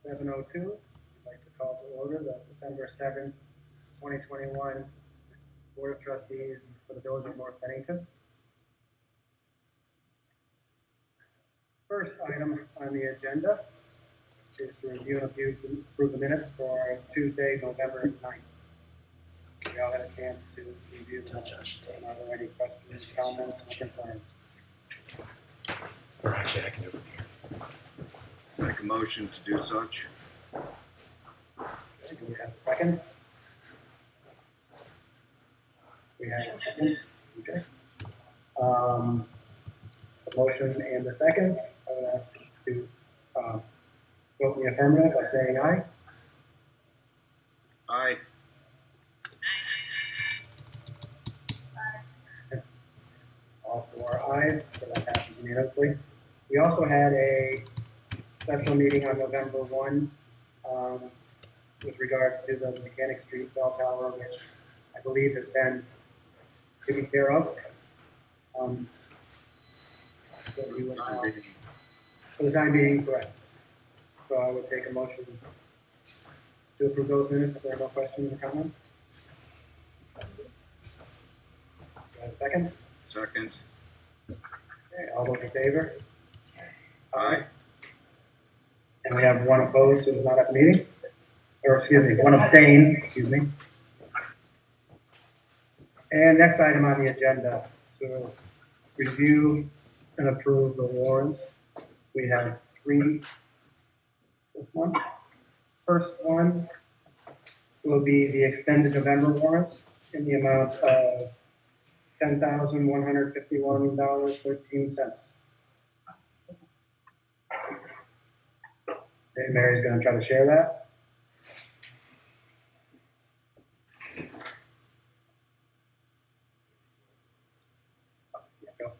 7:02. I'd like to call to order the December 7th, 2021 Board of Trustees for the Village of North Bennington. First item on the agenda is to review and approve the minutes for Tuesday, November 9th. We all had a chance to review them. Are there any questions, comments, or concerns? Or actually, I can do it from here. Make a motion to do such. Okay, do we have a second? We have a second. Okay. The motion and the second, I would ask us to vote in the affirmative by saying aye. Aye. All four ayes, so that passes unanimously. We also had a special meeting on November 1 with regards to the Mechanic Street bell tower, which I believe has been taken care of. So we would, for the time being, correct. So I would take a motion to approve those minutes if there are no questions or comments. Do I have a second? Second. Okay, all those in favor? Aye. And we have one opposed who is not at the meeting, or excuse me, one abstain, excuse me. And next item on the agenda, to review and approve the warrants. We have three this month. First one will be the extended November warrants in the amount of $10,151.13. Okay, Mary's going to try to share that. Go.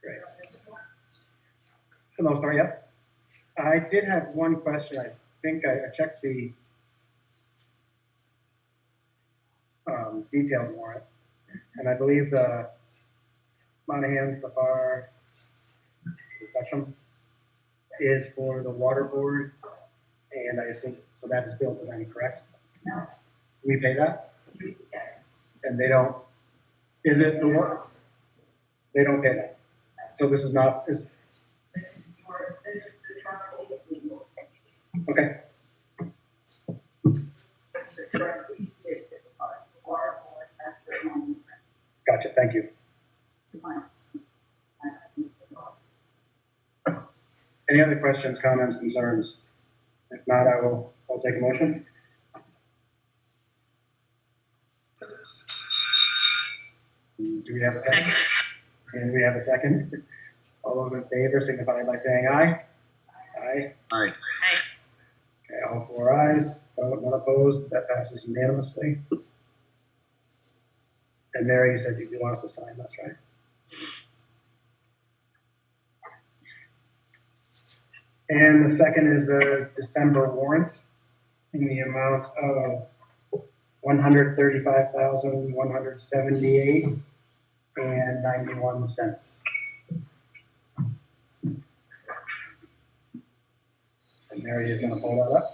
Great. For the most part, yep. I did have one question. I think I checked the detailed warrant, and I believe the Monahan Safar Spectrum is for the water board, and I assume so that is billed to them, correct? No. We pay that, and they don't. Is it the water? They don't pay that. So this is not. This is the trustee legal fees. Okay. The trustee is the water board after money. Gotcha. Thank you. It's fine. Any other questions, comments, concerns? If not, I'll take a motion. Do we have a second? And we have a second. All those in favor signify by saying aye. Aye. Aye. Okay, all four ayes. None opposed. That passes unanimously. And Mary, you said you want us to sign, that's right. And the second is the December warrant in the amount of $135,178.91. And Mary is going to pull that up.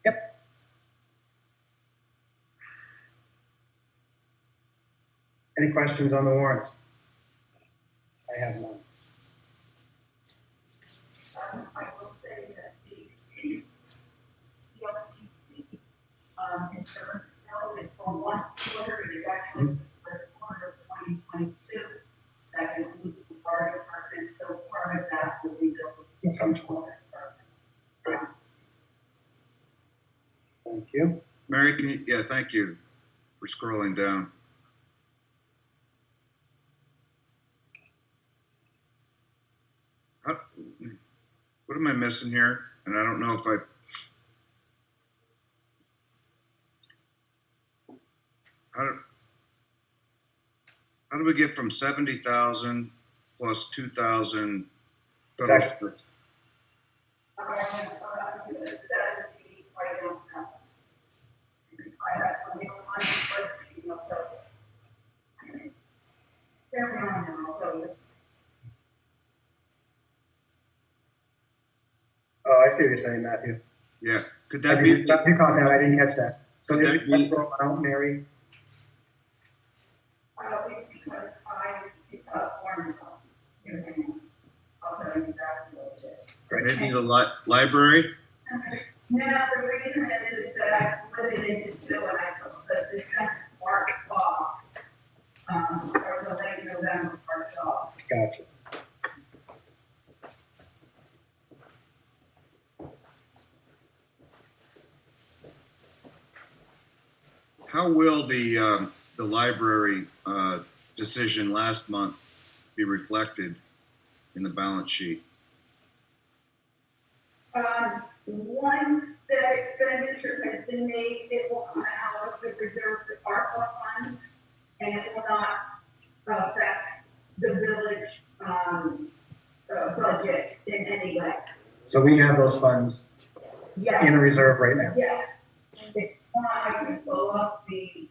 Yep. Any questions on the warrants? I have none. I will say that the PLC in terms of is for 1 quarter, it is actually the first quarter of 2022. That includes the fire department so far. part of that will be the Okay. Thank you. Mary, can you, yeah, thank you for scrolling down. How- What am I missing here? And I don't know if how do we get from 70,000 plus 2,000 federal? Oh, I see what you're saying, Matthew. Yeah, could I that be? didn't, you caught that, I didn't catch that. So Could this that is be- the amount, Mary? Because it's a formula. I'll tell you exactly what it is. Great. Maybe the library? No, the reason is that I split it into two and I took the December parts off, or the late November parts off. Gotcha. How will the library decision last month be reflected in the balance sheet? Once that expenditure has been made, it will come out of the reserve ARPA funds, and it will not affect the village, budget in any way. So we have those funds Yes. in a reserve right now. Yes. If not, I can pull up the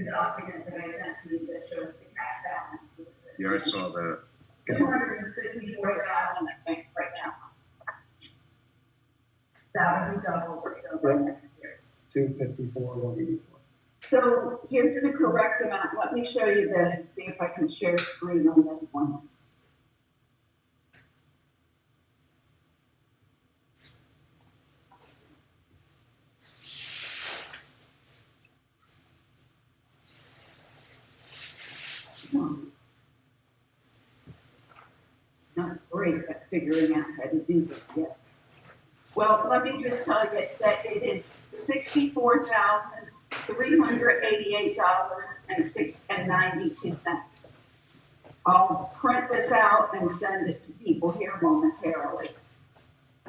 document that I sent to you that shows the cash balance. Yeah, I saw that. 254,000, I think, right now. That would be double or so by next year. 254, 184. So here's the correct amount. Let me show you this and see if I can share screen on this one. Not great at figuring out how to do this yet. Well, let me just tell you that it is $64,388.92. I'll print this out and send it to people here momentarily.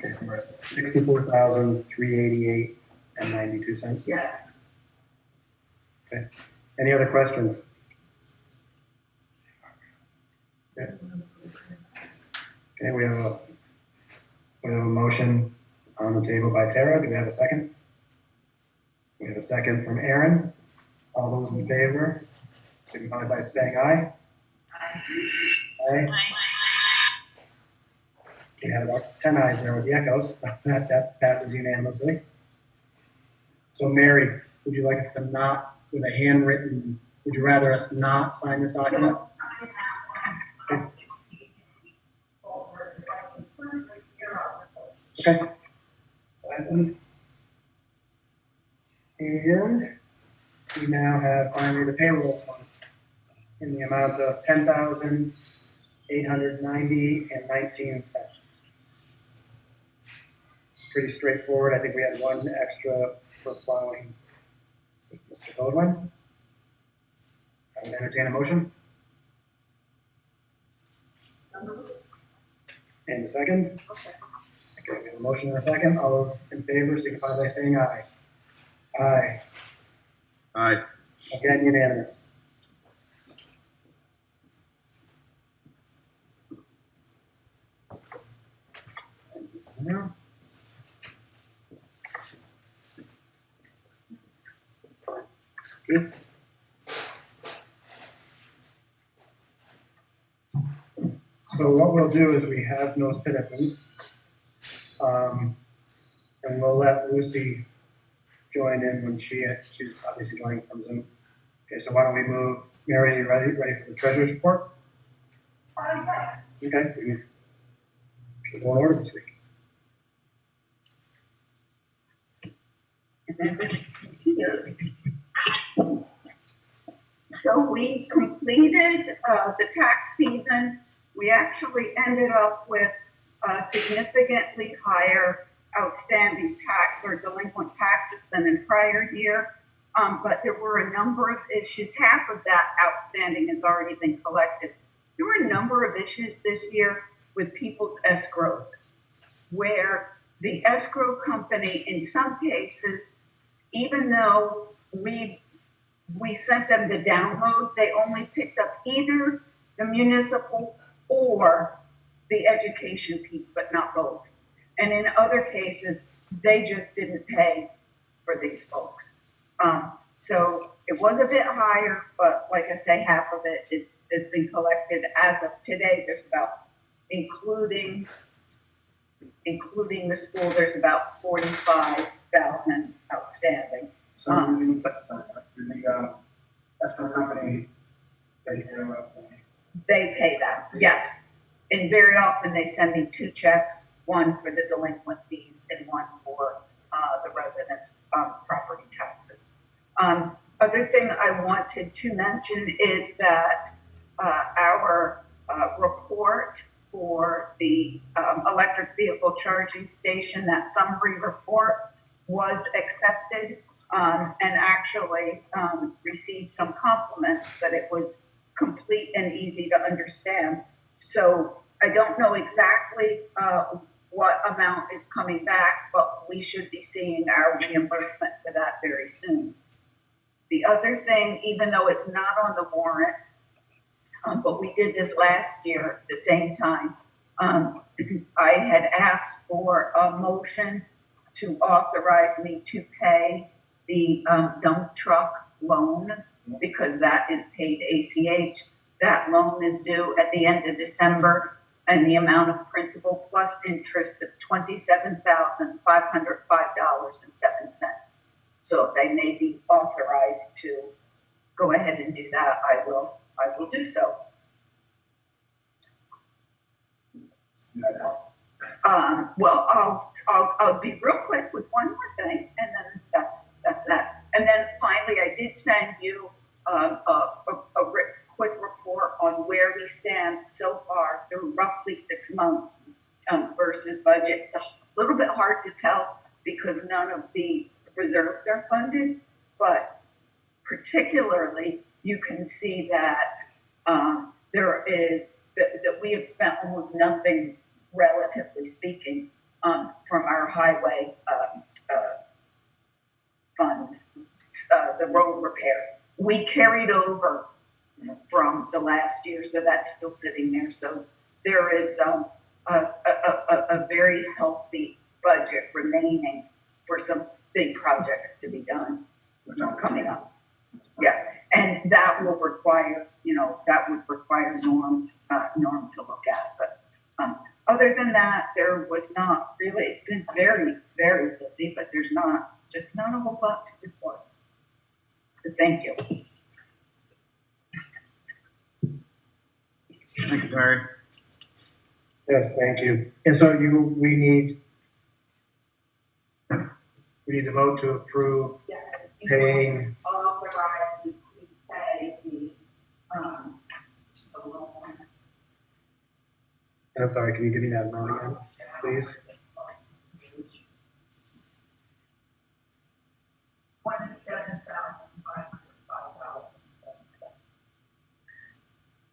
64,388 and 92 cents. Yes. Okay. Any other questions? Okay. Okay, we have a motion on the table by Tara. Do we have a second? We have a second from Aaron. All those in favor, signify by saying aye. Aye. We have about 10 ayes there with the echoes, so that passes unanimously. So Mary, would you like us to not, with a handwritten, would you rather us not sign this document? Okay. And we now have finally the payroll fund in the amount of $10,890.19. Pretty straightforward. I think we had one extra for plowing with Mr. Goldwyn. I would entertain a motion. And a second. Okay. Okay, we have a motion and a second. All those in favor signify by saying aye. Aye. Aye. Again, unanimous. Good. So what we'll do is we have no citizens. And we'll let Lucy join in when she's obviously joining from Zoom. Okay, so why don't we move, Mary, you ready for the treasurer's report? Yes. Okay, we should go in order this week. So we completed the tax season. We actually ended up with significantly higher outstanding tax or delinquent taxes than in prior year. But there were a number of issues. Half of that outstanding has already been collected. There were a number of issues this year with people's escrows, where the escrow company, in some cases, even though we sent them the download, they only picked up either the municipal or the education piece, but not both. And in other cases, they just didn't pay for these folks. So it was a bit higher, but like I say, half of it has been collected as of today. There's about, including the school, there's about 45,000 outstanding. So the escrow companies, They pay that, yes. And very often they send me 2 checks, one for the delinquent fees and one for the residents' property taxes. Other thing I wanted to mention is that our report for the electric vehicle charging station, that summary report, was accepted and actually received some compliments that it was complete and easy to understand. So I don't know exactly what amount is coming back, but we should be seeing our reimbursement for that very soon. The other thing, even though it's not on the warrant, but we did this last year at the same time, I had asked for a motion to authorize me to pay the dump truck loan, because that is paid ACH. That loan is due at the end of December, and the amount of principal plus interest of $27,505.07. So if they may be authorized to go ahead and do that, I will do so. Well, I'll be real quick with one more thing, and then that's that. And then finally, I did send you a quick report on where we stand so far through roughly 6 months versus budget. It's a little bit hard to tell because none of the reserves are funded, but particularly you can see that that we have spent almost nothing, relatively speaking, from our highway funds, the road repairs. We carried over from the last year, so that's still sitting there. So there is a very healthy budget remaining for some big projects to be done coming up. Yes, and that will require, Norm to look at. But other than that, there was not really, it's been very, very busy, but there's not a whole lot to report. So thank you. Thank you, Mary. yes, thank you. And so we need to vote to approve Yes. paying. Authorize me to pay the loan. I'm sorry, can you give me that amount again, please? $27,505.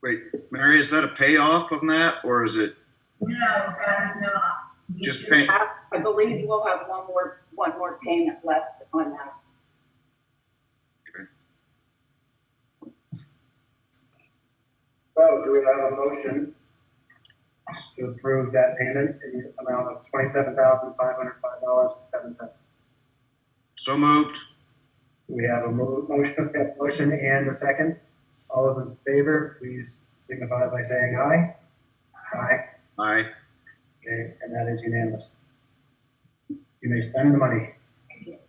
Wait, Mary, is that a payoff on that, or is it No, that is not. just pay? I believe we'll have one more payment left on that. So do we have a motion to approve that payment in the amount of $27,505.07? So moved. We have a motion and a second. All those in favor, please signify by saying aye. Aye. Aye. Okay, and that is unanimous. You may spend the money.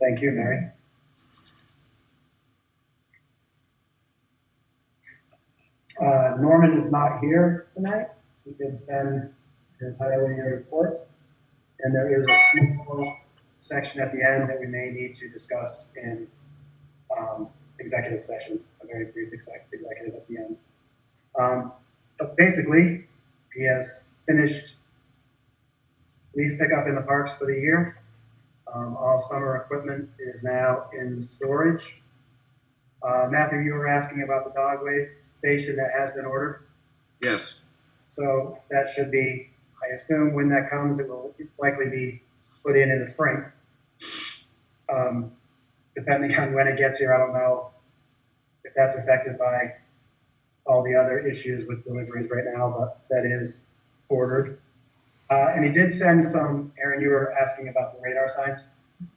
Thank you, Mary. Norman is not here tonight. He did send his highway report. And there is a small section at the end that we may need to discuss in executive session, a very brief executive at the end. But basically, he has finished leaf pickup in the parks for the year. All summer equipment is now in storage. Matthew, you were asking about the dog waste station that has been ordered. Yes, So that should be, I assume when that comes, it will likely be put in the spring. Depending on when it gets here, I don't know if that's affected by all the other issues with deliveries right now, but that is ordered. And he did send some, Aaron, you were asking about the radar signs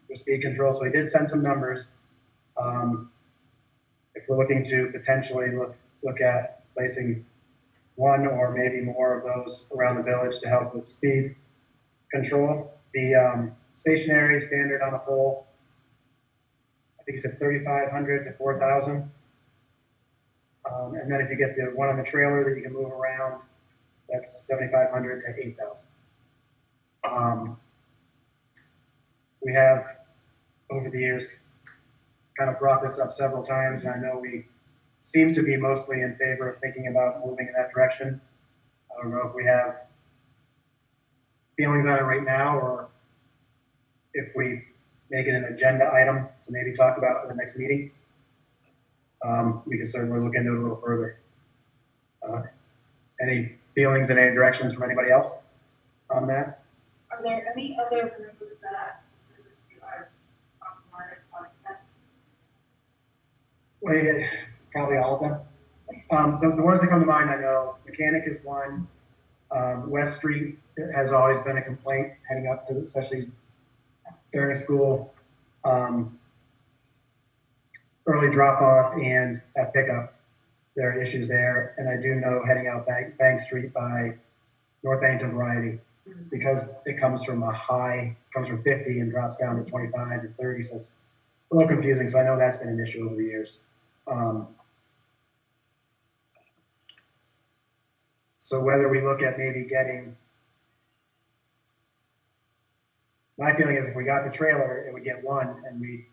for speed control. So he did send some numbers. If we're looking to potentially look at placing one or maybe more of those around the village to help with speed control. The stationary standard on a pole, I think he said 3,500 to 4,000. And then if you get the one on the trailer that you can move around, that's 7,500 to 8,000. We have, over the years, kind of brought this up several times, and I know we seem to be mostly in favor of thinking about moving in that direction. I don't know if we have feelings on it right now, or if we make it an agenda item to maybe talk about in the next meeting. We can certainly look into it a little further. Any feelings in any directions from anybody else on that? Are there any other routes that specifically are marked on that? Well, probably all of them. The ones that come to mind, I know Mechanic is one. West Street has always been a complaint heading up to, especially during school. Early drop off and at pickup, there are issues there. And I do know heading out Bank Street by North Bennington Variety, because it comes from a high, comes from 50 and drops down to 25 and 30. So it's a little confusing. So I know that's been an issue over the years. So whether we look at maybe getting, my feeling is if we got the trailer, it would get one and we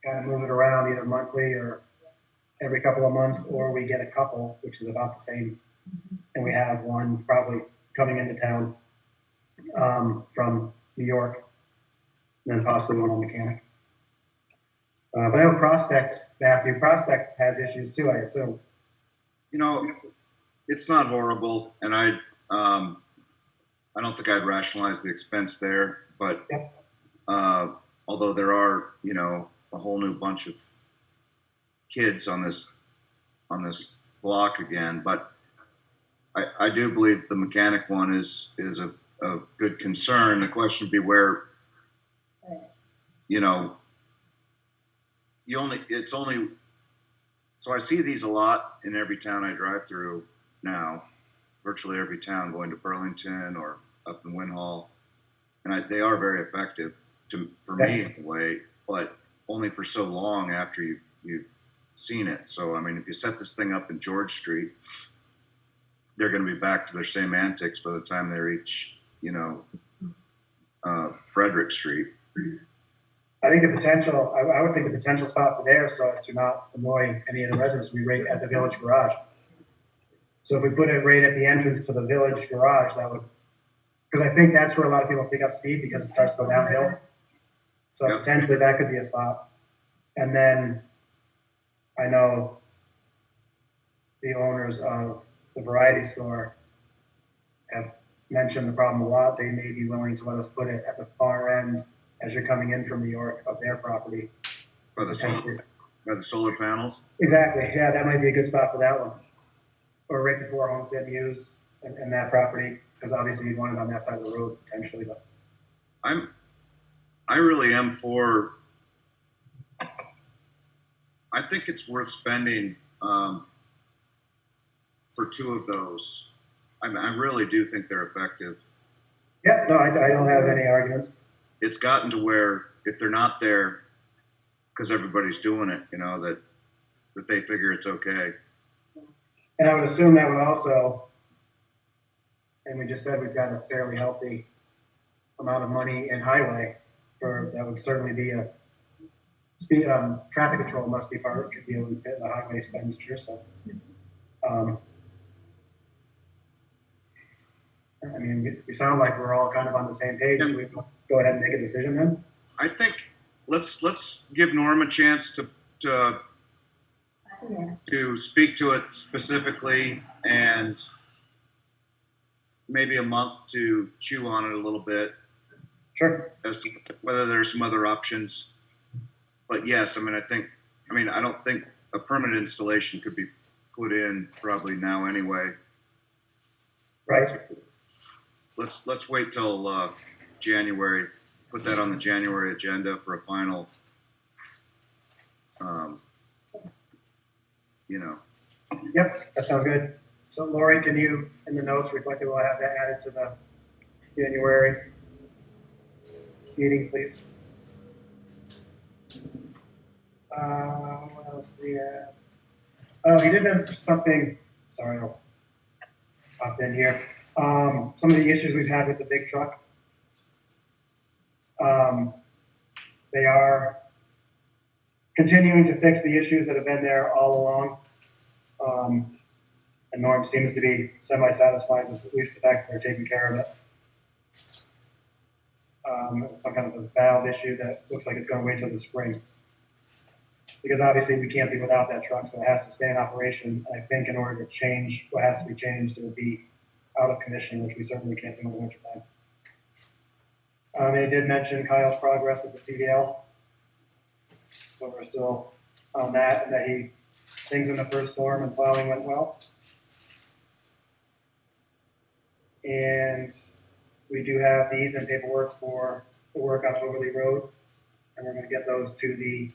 kind of move it around either monthly or every couple of months, or we get a couple, which is about the same. And we have one probably coming into town from New York, and then possibly one on Mechanic. But I know Prospect has issues too, I assume. you know, it's not horrible, and I don't think I'd rationalize the expense there, but although there are, a whole new bunch of kids on this block again, but I do believe the Mechanic one is of good concern. The question would be where, so I see these a lot in every town I drive through now, virtually every town, going to Burlington or up in Winhall, and they are very effective for me anyway, but only for so long after you've seen it. So, I mean, if you set this thing up in George Street, they're going to be back to their same antics by the time they reach, Frederick Street. I think I would think the potential spot for there, so as to not annoy any of the residents, we rate at the village garage. So if we put it right at the entrance to the village garage, that would, because I think that's where a lot of people pick up speed because it starts to go downhill. So potentially that could be a spot. And then I know the owners of the variety store have mentioned the problem a lot. They may be willing to let us put it at the far end as you're coming in from New York of their property. By the solar panels? Exactly. Yeah, that might be a good spot for that one. Or right before Homestead Muse and that property, because obviously you'd want it on that side of the road potentially. But I really am for. I think it's worth spending for two of those. I really do think they're effective. yeah, no, I don't have any arguments. It's gotten to where if they're not there because everybody's doing it, that they figure it's okay. And I would assume that would also, and we just said we've got a fairly healthy amount of money in highway, that would certainly be traffic control must be could be in the highway expenditure, so. I mean, we sound like we're all kind of on the same page. Yeah. Should we go ahead and make a decision then? I think let's give Norm a chance to speak to it specifically, and maybe a month to chew on it a little bit Sure. as to whether there's some other options. But yes, I don't think a permanent installation could be put in probably now anyway. Right. Let's wait till January. Put that on the January agenda for a final. Yep, that sounds good. So Lori, can you, in the notes, reflect that we'll have that added to the January meeting, please? What else do we have? Oh, you did have something, sorry, I'll pop in here. Some of the issues we've had with the big truck. They are continuing to fix the issues that have been there all along. And Norm seems to be semi-satisfied with at least the fact that they're taking care of it. Some kind of a valve issue that looks like it's going to wait till the spring. Because obviously we can't be without that truck, so it has to stay in operation. I think in order to change what has to be changed, it would be out of commission, which we certainly can't do in the wintertime. They did mention Kyle's progress with the CDL. So we're still on that, and that things in the first storm and plowing went well. And we do have the easement paperwork for the work on Overley Road, and we're going to get those to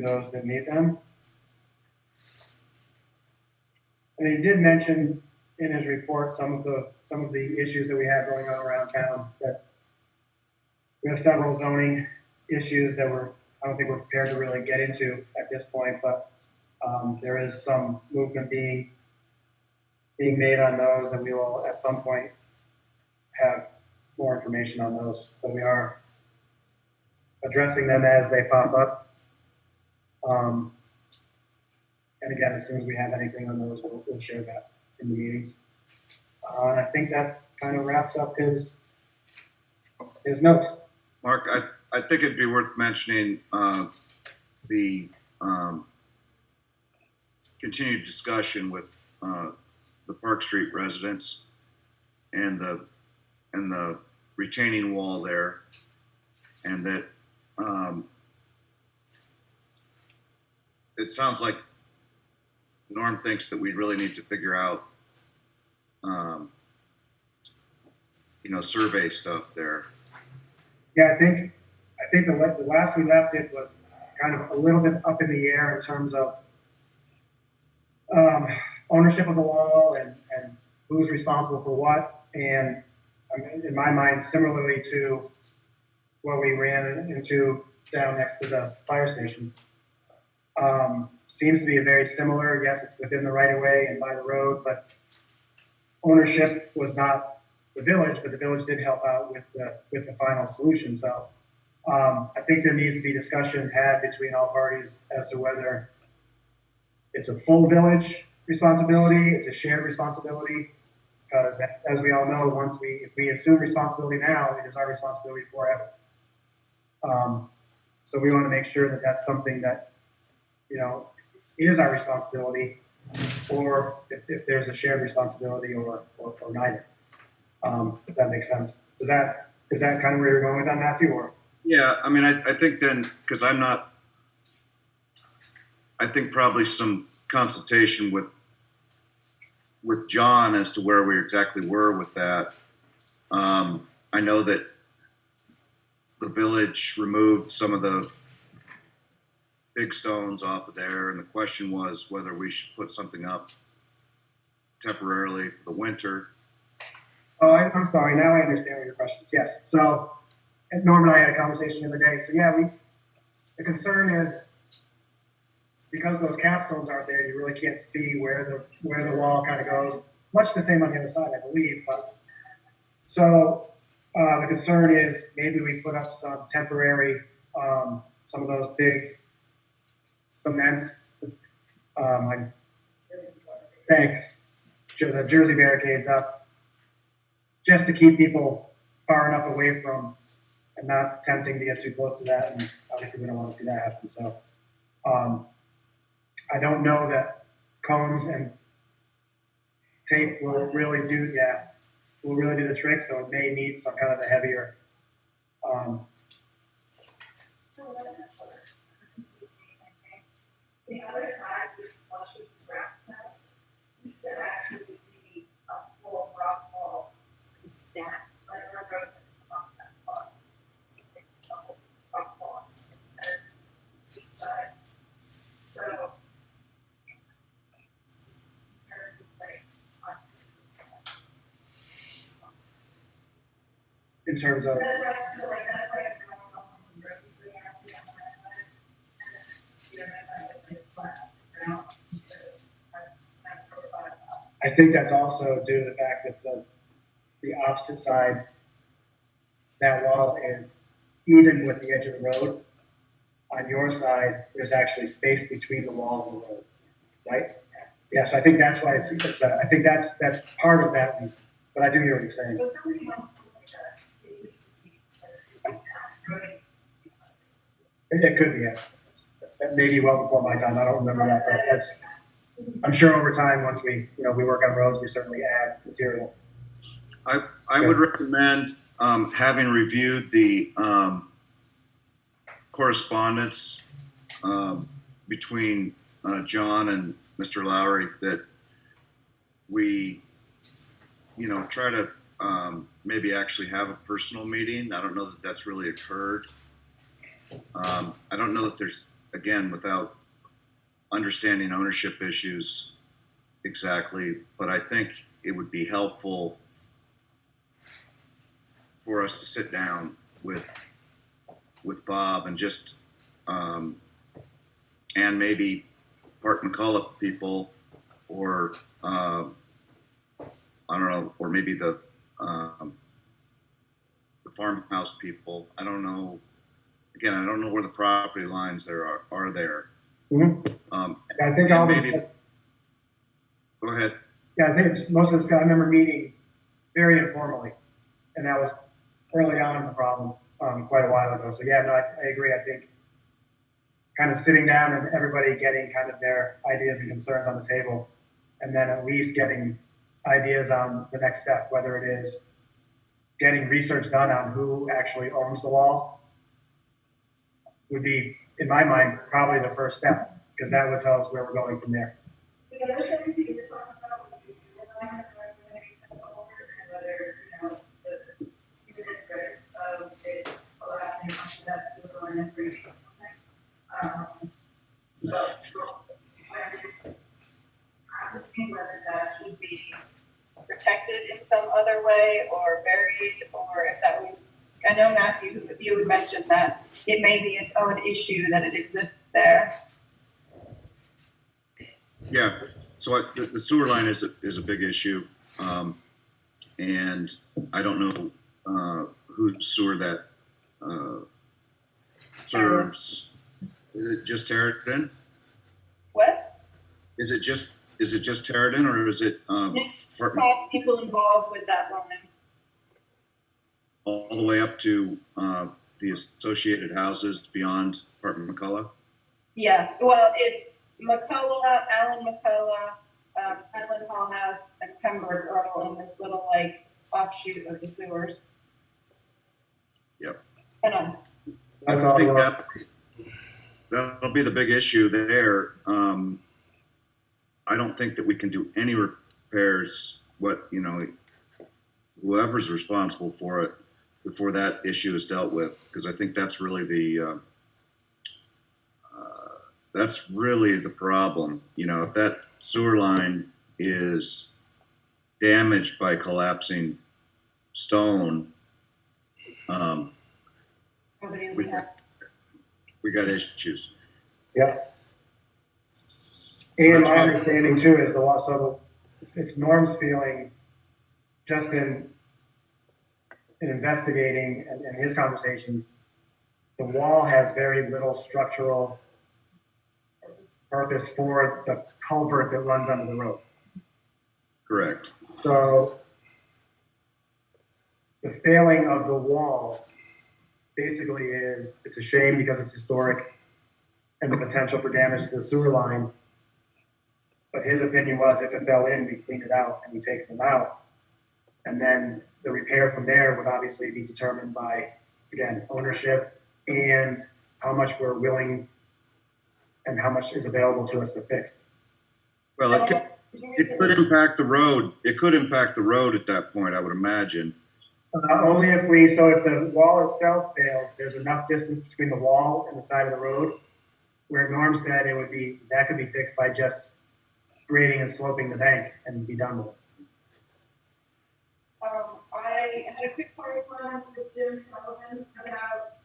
those that need them. And he did mention in his report some of the issues that we have going on around town. That we have several zoning issues that I don't think we're prepared to really get into at this point, but there is some movement being made on those, and we will at some point have more information on those. But we are addressing them as they pop up. And again, as soon as we have anything on those, we'll share that in the meetings. And I think that kind of wraps up his notes. Mark, I think it'd be worth mentioning the continued discussion with the Park Street residents and the retaining wall there, and that it sounds like Norm thinks that we really need to figure out survey stuff there. Yeah, I think the last we left it was kind of a little bit up in the air in terms of ownership of the wall and who's responsible for what. And I mean, in my mind, similarly to what we ran into down next to the fire station, seems to be a very similar. Yes, it's within the right of way and by the road, but ownership was not the village, but the village did help out with the final solution. So I think there needs to be discussion had between all parties as to whether it's a full village responsibility, it's a shared responsibility, because as we all know, if we assume responsibility now, it is our responsibility forever. So we want to make sure that that's something that is our responsibility, or if there's a shared responsibility or neither. If that makes sense. Is that kind of where you're going with that, Matthew? Or yeah, I mean, I think then, because I think probably some consultation with John as to where we exactly were with that. I know that the village removed some of the big stones off of there, and the question was whether we should put something up temporarily for the winter. Oh, I'm sorry. Now I understand what your question is. Yes. So Norm and I had a conversation the other day. So yeah, the concern is because those capstones aren't there, you really can't see where the wall kind of goes. Much the same on the other side, I believe. But so The concern is maybe we put up some temporary, some of those big cement, thanks, the Jersey barricades up, just to keep people far enough away from, and not tempting to get too close to that, and obviously we don't want to see that happen, so. I don't know that cones and tape will really do the trick, so it may need some kind of a heavier, The other side is flush with rock metal. Instead of actually be a full rock wall, just stack, like our road is not that far. A whole rock wall. And this side. So, it's just in terms of like, in terms of, that's why I feel like that's why I draw some on the roads, because I have to be on my side. And the other side is like flat ground, so that's that profile. I think that's also due to the fact that the opposite side, that wall is even with the edge of the road. On your side, there's actually space between the wall and the road, right? Yeah, so I think that's why it's I think that's part of that reason, but I do hear what you're saying. But somebody else told me that it used to be, It could be, yeah. That may be well before my time, I don't remember that, but that's, I'm sure over time, once we work on roads, we certainly add material. I would recommend, having reviewed the correspondence between John and Mr. Lowry, that we, try to maybe actually have a personal meeting. I don't know that that's really occurred. I don't know that there's, again, without understanding ownership issues exactly, but I think it would be helpful for us to sit down with Bob and just and maybe Park McCullough people, or I don't know, or maybe the farmhouse people. I don't know. Again, I don't know where the property lines there are there. Mm-hmm. I think all maybe. this, Go ahead. yeah, I think it's, most of this, I remember meeting very informally, and that was early on in the problem, quite a while ago. So yeah, no, I agree. I think kind of sitting down and everybody getting kind of their ideas and concerns on the table, and then at least getting ideas on the next step, whether it is getting research done on who actually owns the wall, would be, in my mind, probably the first step, because that would tell us where we're going from there. The other thing we were talking about was the sewer line that was going to be cut over, and whether, the human risk of it collapsing onto that sewer line and bringing something. So, I'm thinking whether that should be protected in some other way or buried, or if that was, I know Matthew, you had mentioned that it may be its own issue that it exists there. Yeah. So the sewer line is a big issue, and I don't know whose sewer that serves. Is it just Terradon? What? Is it just Terradon, or is it Five people involved with that line. all the way up to the associated houses beyond Apartment McCullough? Yeah, well, it's McCullough, Alan McCullough, Penland Hall House, and Pembroke are all in this little offshoot of the sewers. Yep. And us. That's I all. think that'll be the big issue there. I don't think that we can do any repairs. Whoever's responsible for it before that issue is dealt with, because I think that's really the problem. If that sewer line is damaged by collapsing stone, we got issues. Yeah. And that's my why- understanding too is it's Norm's feeling, just in in investigating and his conversations, the wall has very little structural purpose for the culvert that runs under the road. Correct. So the failing of the wall basically is, it's a shame because it's historic and the potential for damage to the sewer line. But his opinion was if it fell in, we clean it out and we take them out. And then the repair from there would obviously be determined by, again, ownership and how much we're willing and how much is available to us to fix. Well, it could impact the road. It could impact the road at that point, I would imagine. Only if if the wall itself fails, there's enough distance between the wall and the side of the road, where Norm said that could be fixed by just grading and sloping the bank and be done with it. I had a quick correspondence with Jim Sullivan about,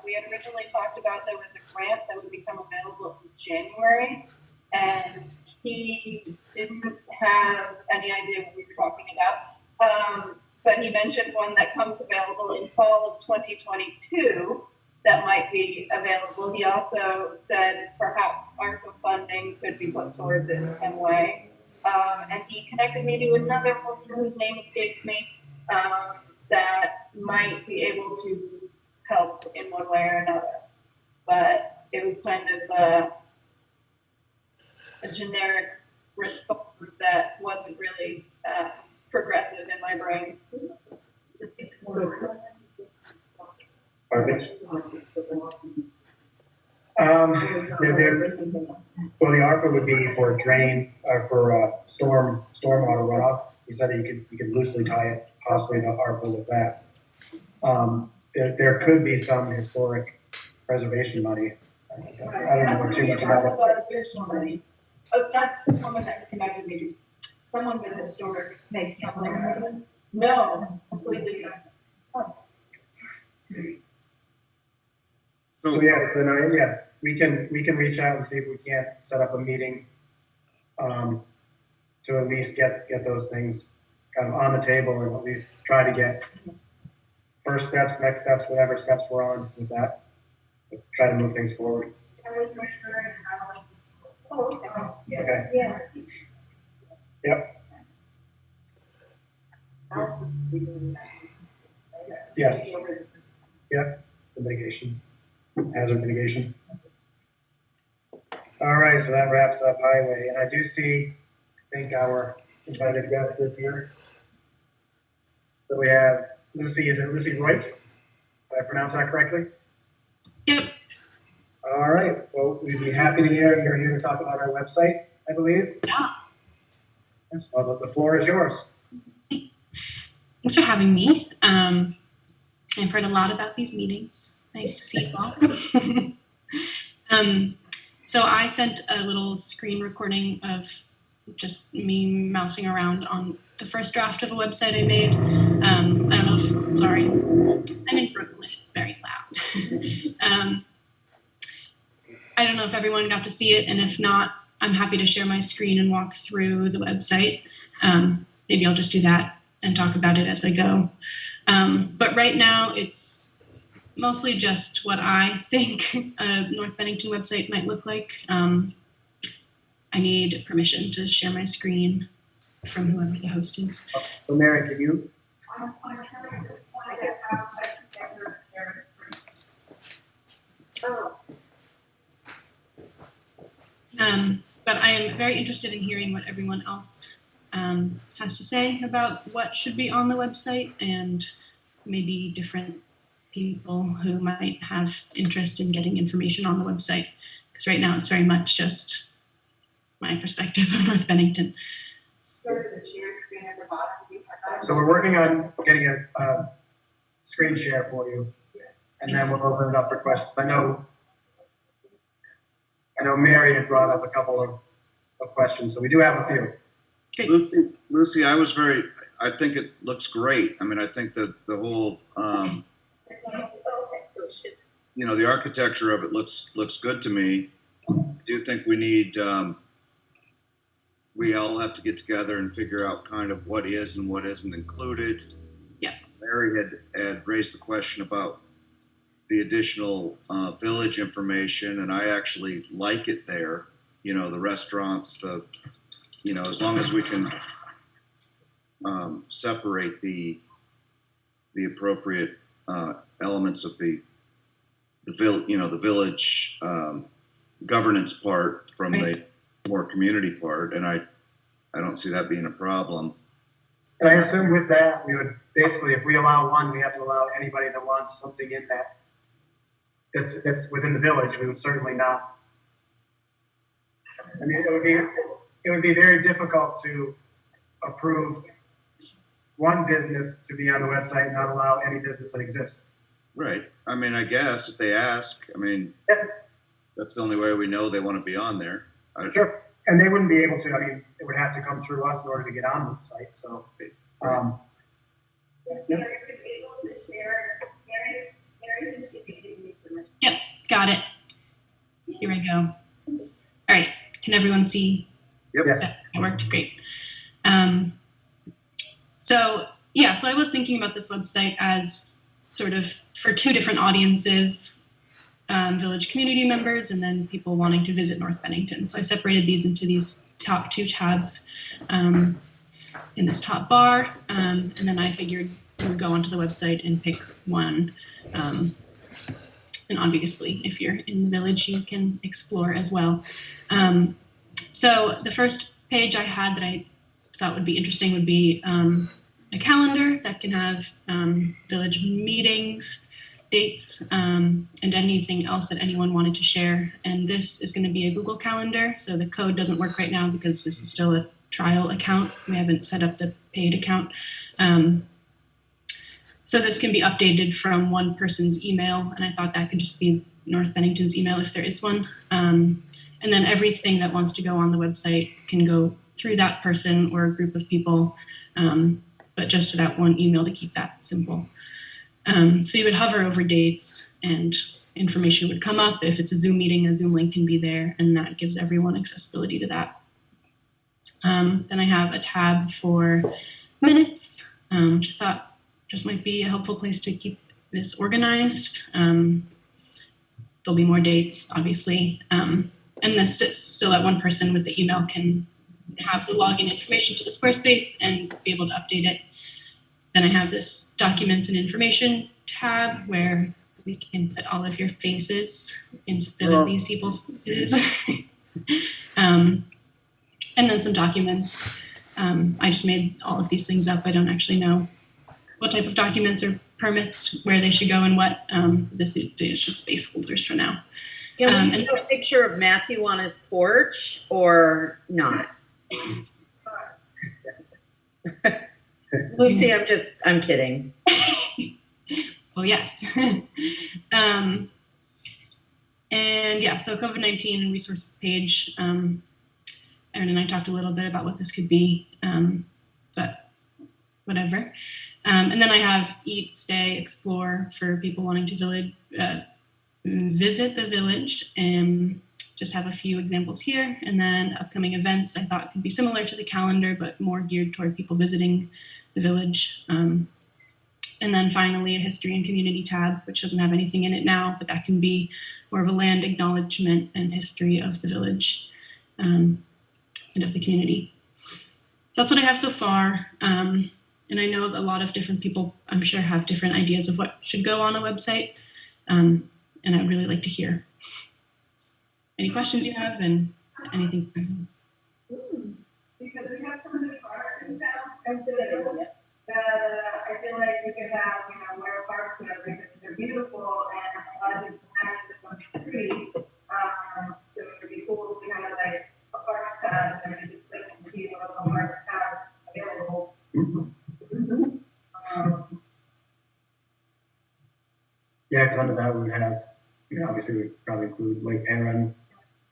we had originally talked about there was a grant that would become available in January, and he didn't have any idea what we were talking about. But he mentioned one that comes available in fall of 2022 that might be available. He also said perhaps ARPA funding could be put towards it in some way. And he connected me to another one whose name escapes me, that might be able to help in one way or another. But it was kind of a generic response that wasn't really progressive in my brain. Well, the ARPA would be for drain or for stormwater runoff. He said you could loosely tie it possibly to ARPA with that. There could be some historic preservation money. I don't know too much about it. Oh, that's the woman that connected me to. Someone with historic makes something. No, completely. So yes, then we can reach out and see if we can't set up a meeting to at least get those things kind of on the table and at least try to get first steps, next steps, whatever steps we're on with that. Try to move things forward. Okay. Yeah. Yep. Yes. Yep. The mitigation, hazard mitigation. All right, so that wraps up highway, and I do see, I think our invited guest is here. So we have Lucy. Is it Lucy Royce? Did I pronounce that correctly? Yep. All right. Well, we'd be happy to hear you're here to talk about our website, I believe. Yeah. Yes, well, the floor is yours. Thanks for having me. I've heard a lot about these meetings. Nice to see you all. So I sent a little screen recording of just me mousing around on the first draft of a website I made. I don't know if, sorry, I'm in Brooklyn. It's very loud. I don't know if everyone got to see it, and if not, I'm happy to share my screen and walk through the website. Maybe I'll just do that and talk about it as I go. But right now, it's mostly just what I think a North Bennington website might look like. I need permission to share my screen from whoever the host is. So Mary, can you? I'm trying to find out how I can get her there. Oh. But I am very interested in hearing what everyone else has to say about what should be on the website, and maybe different people who might have interest in getting information on the website. Because right now it's very much just my perspective of North Bennington. So we're working on getting a screen share for you, and then we'll open it up for questions. I know Mary had brought up a couple of questions, so we do have a few. Great. Lucy, I think it looks great. I mean, I think that the whole, the architecture of it looks good to me. I do think we need, we all have to get together and figure out kind of what is and what isn't included. Yeah. Mary had raised the question about the additional village information, and I actually like it there. You know, the restaurants, as long as we can separate the appropriate elements of the village governance part from the more community part, and I don't see that being a problem. And I assume with that, we would basically, if we allow one, we have to allow anybody that wants something in that's within the village. We would certainly not. I mean, it would be very difficult to approve one business to be on the website and not allow any business that exists. Right. I mean, I guess if they ask, I mean, that's the only way we know they want to be on there. Sure. And they wouldn't be able to, I mean, it would have to come through us in order to get on the site. So, Yes, Mary would be able to share. Mary should be giving me permission. Yep, got it. Here I go. All right, can everyone see? Yep. Yes. That worked great. So I was thinking about this website as sort of for two different audiences. Village community members and then people wanting to visit North Bennington. So I separated these into these top two tabs in this top bar. And then I figured we would go onto the website and pick one. And obviously, if you're in the village, you can explore as well. So the first page I had that I thought would be interesting would be a calendar that can have village meetings, dates, and anything else that anyone wanted to share. And this is going to be a Google Calendar. So the code doesn't work right now because this is still a trial account. We haven't set up the paid account. So this can be updated from one person's email. And I thought that could just be North Bennington's email if there is one. And then everything that wants to go on the website can go through that person or a group of people, but just to that one email to keep that simple. So you would hover over dates and information would come up. If it's a Zoom meeting, a Zoom link can be there, and that gives everyone accessibility to that. Then I have a tab for minutes, which I thought just might be a helpful place to keep this organized. There'll be more dates, obviously. And this still that one person with the email can have the login information to the Squarespace and be able to update it. Then I have this documents and information tab where we can put all of your faces instead of these people's faces. And then some documents. I just made all of these things up. I don't actually know what type of documents or permits, where they should go and what. This is just space holders for now. Can we put a picture of Matthew on his porch or not? Lucy, I'm kidding. Well, yes. And yeah, so COVID-19 and resources page. Erin and I talked a little bit about what this could be, but whatever. And then I have eat, stay, explore for people wanting to visit the village, and just have a few examples here. And then upcoming events I thought could be similar to the calendar, but more geared toward people visiting the village. And then finally a history and community tab, which doesn't have anything in it now, but that can be more of a land acknowledgement and history of the village and of the community. So that's what I have so far. And I know that a lot of different people, I'm sure, have different ideas of what should go on a website. And I'd really like to hear any questions you have and anything. Because we have so many parks in town, and I feel like we could have, where parks are, because they're beautiful and a lot of people access them for free. So it'd be cool if we had like a parks tab and you could click and see what the parks have available. Yeah, because under that we would have, obviously we'd probably include Lake Perrin,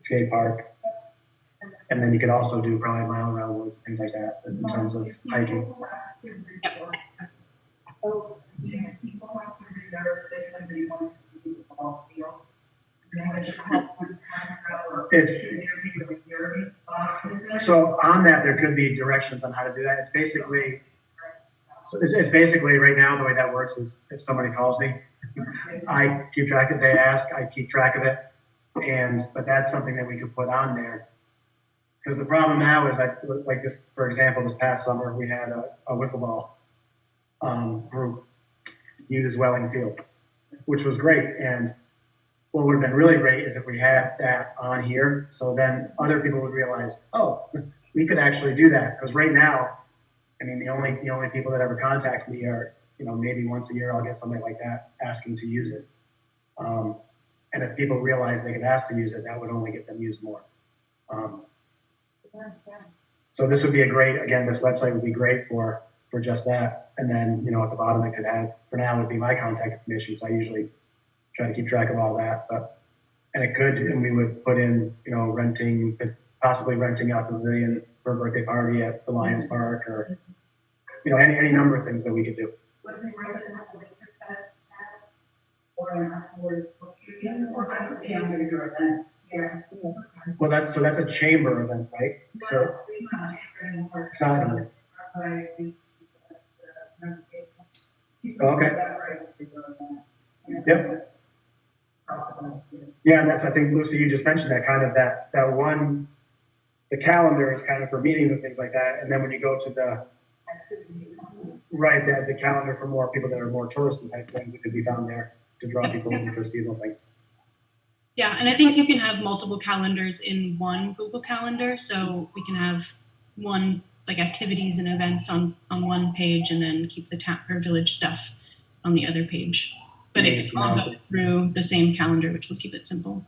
skate park, and then you could also do probably mile around woods, things like that in terms of hiking. Oh, people have to reserve, say somebody wants to do the ball field. So on that, there could be directions on how to do that. It's basically, So it's basically right now, the way that works is if somebody calls me, I keep track of, they ask, I keep track of it. But that's something that we could put on there. Because the problem now is like this, for example, this past summer, we had a wiffle ball group use Welling Field, which was great. And what would have been really great is if we had that on here. So then other people would realize, oh, we could actually do that. Because right now, I mean, the only people that ever contact me are, maybe once a year I'll get somebody like that asking to use it. And if people realize they could ask to use it, that would only get them used more. So this would be this website would be great for just that. And then, at the bottom it could have, for now, would be my contact information. So I usually try to keep track of all that. And we would put in, possibly renting out the pavilion for a birthday party at the Lions Park or, any number of things that we could do. What they write it out, like, or afterwards, or your events. Yeah. Well, that's a chamber event, right? So it's not anymore. Okay. Yep. Yeah, and I think, Lucy, you just mentioned that kind of that one, the calendar is kind of for meetings and things like that. And then when you go to the calendar for more people that are more touristy type things, it could be down there to draw people in for seasonal things. Yeah, and I think you can have multiple calendars in one Google Calendar. So we can have one, like activities and events on one page, and then keep the town or village stuff on the other page. But it can all go through the same calendar, which will keep it simple.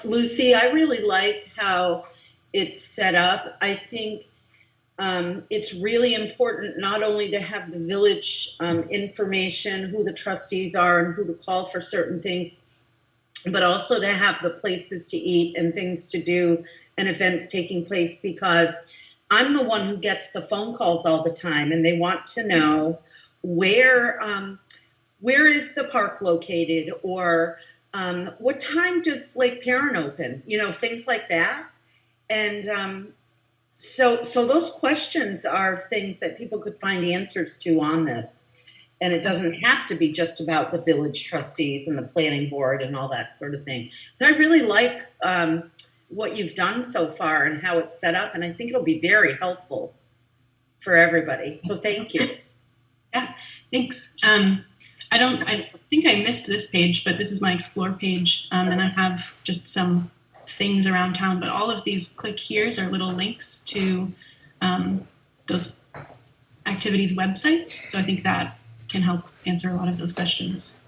Lucy, I really liked how it's set up. I think it's really important not only to have the village information, who the trustees are and who to call for certain things, but also to have the places to eat and things to do and events taking place, because I'm the one who gets the phone calls all the time and they want to know where is the park located, or what time does Lake Perrin open, things like that. And so those questions are things that people could find answers to on this. And it doesn't have to be just about the village trustees and the planning board and all that sort of thing. So I really like what you've done so far and how it's set up. And I think it'll be very helpful for everybody. So thank you. Yeah, thanks. I think I missed this page, but this is my Explore page. And I have just some things around town, but all of these click here's are little links to those activities websites. So I think that can help answer a lot of those questions.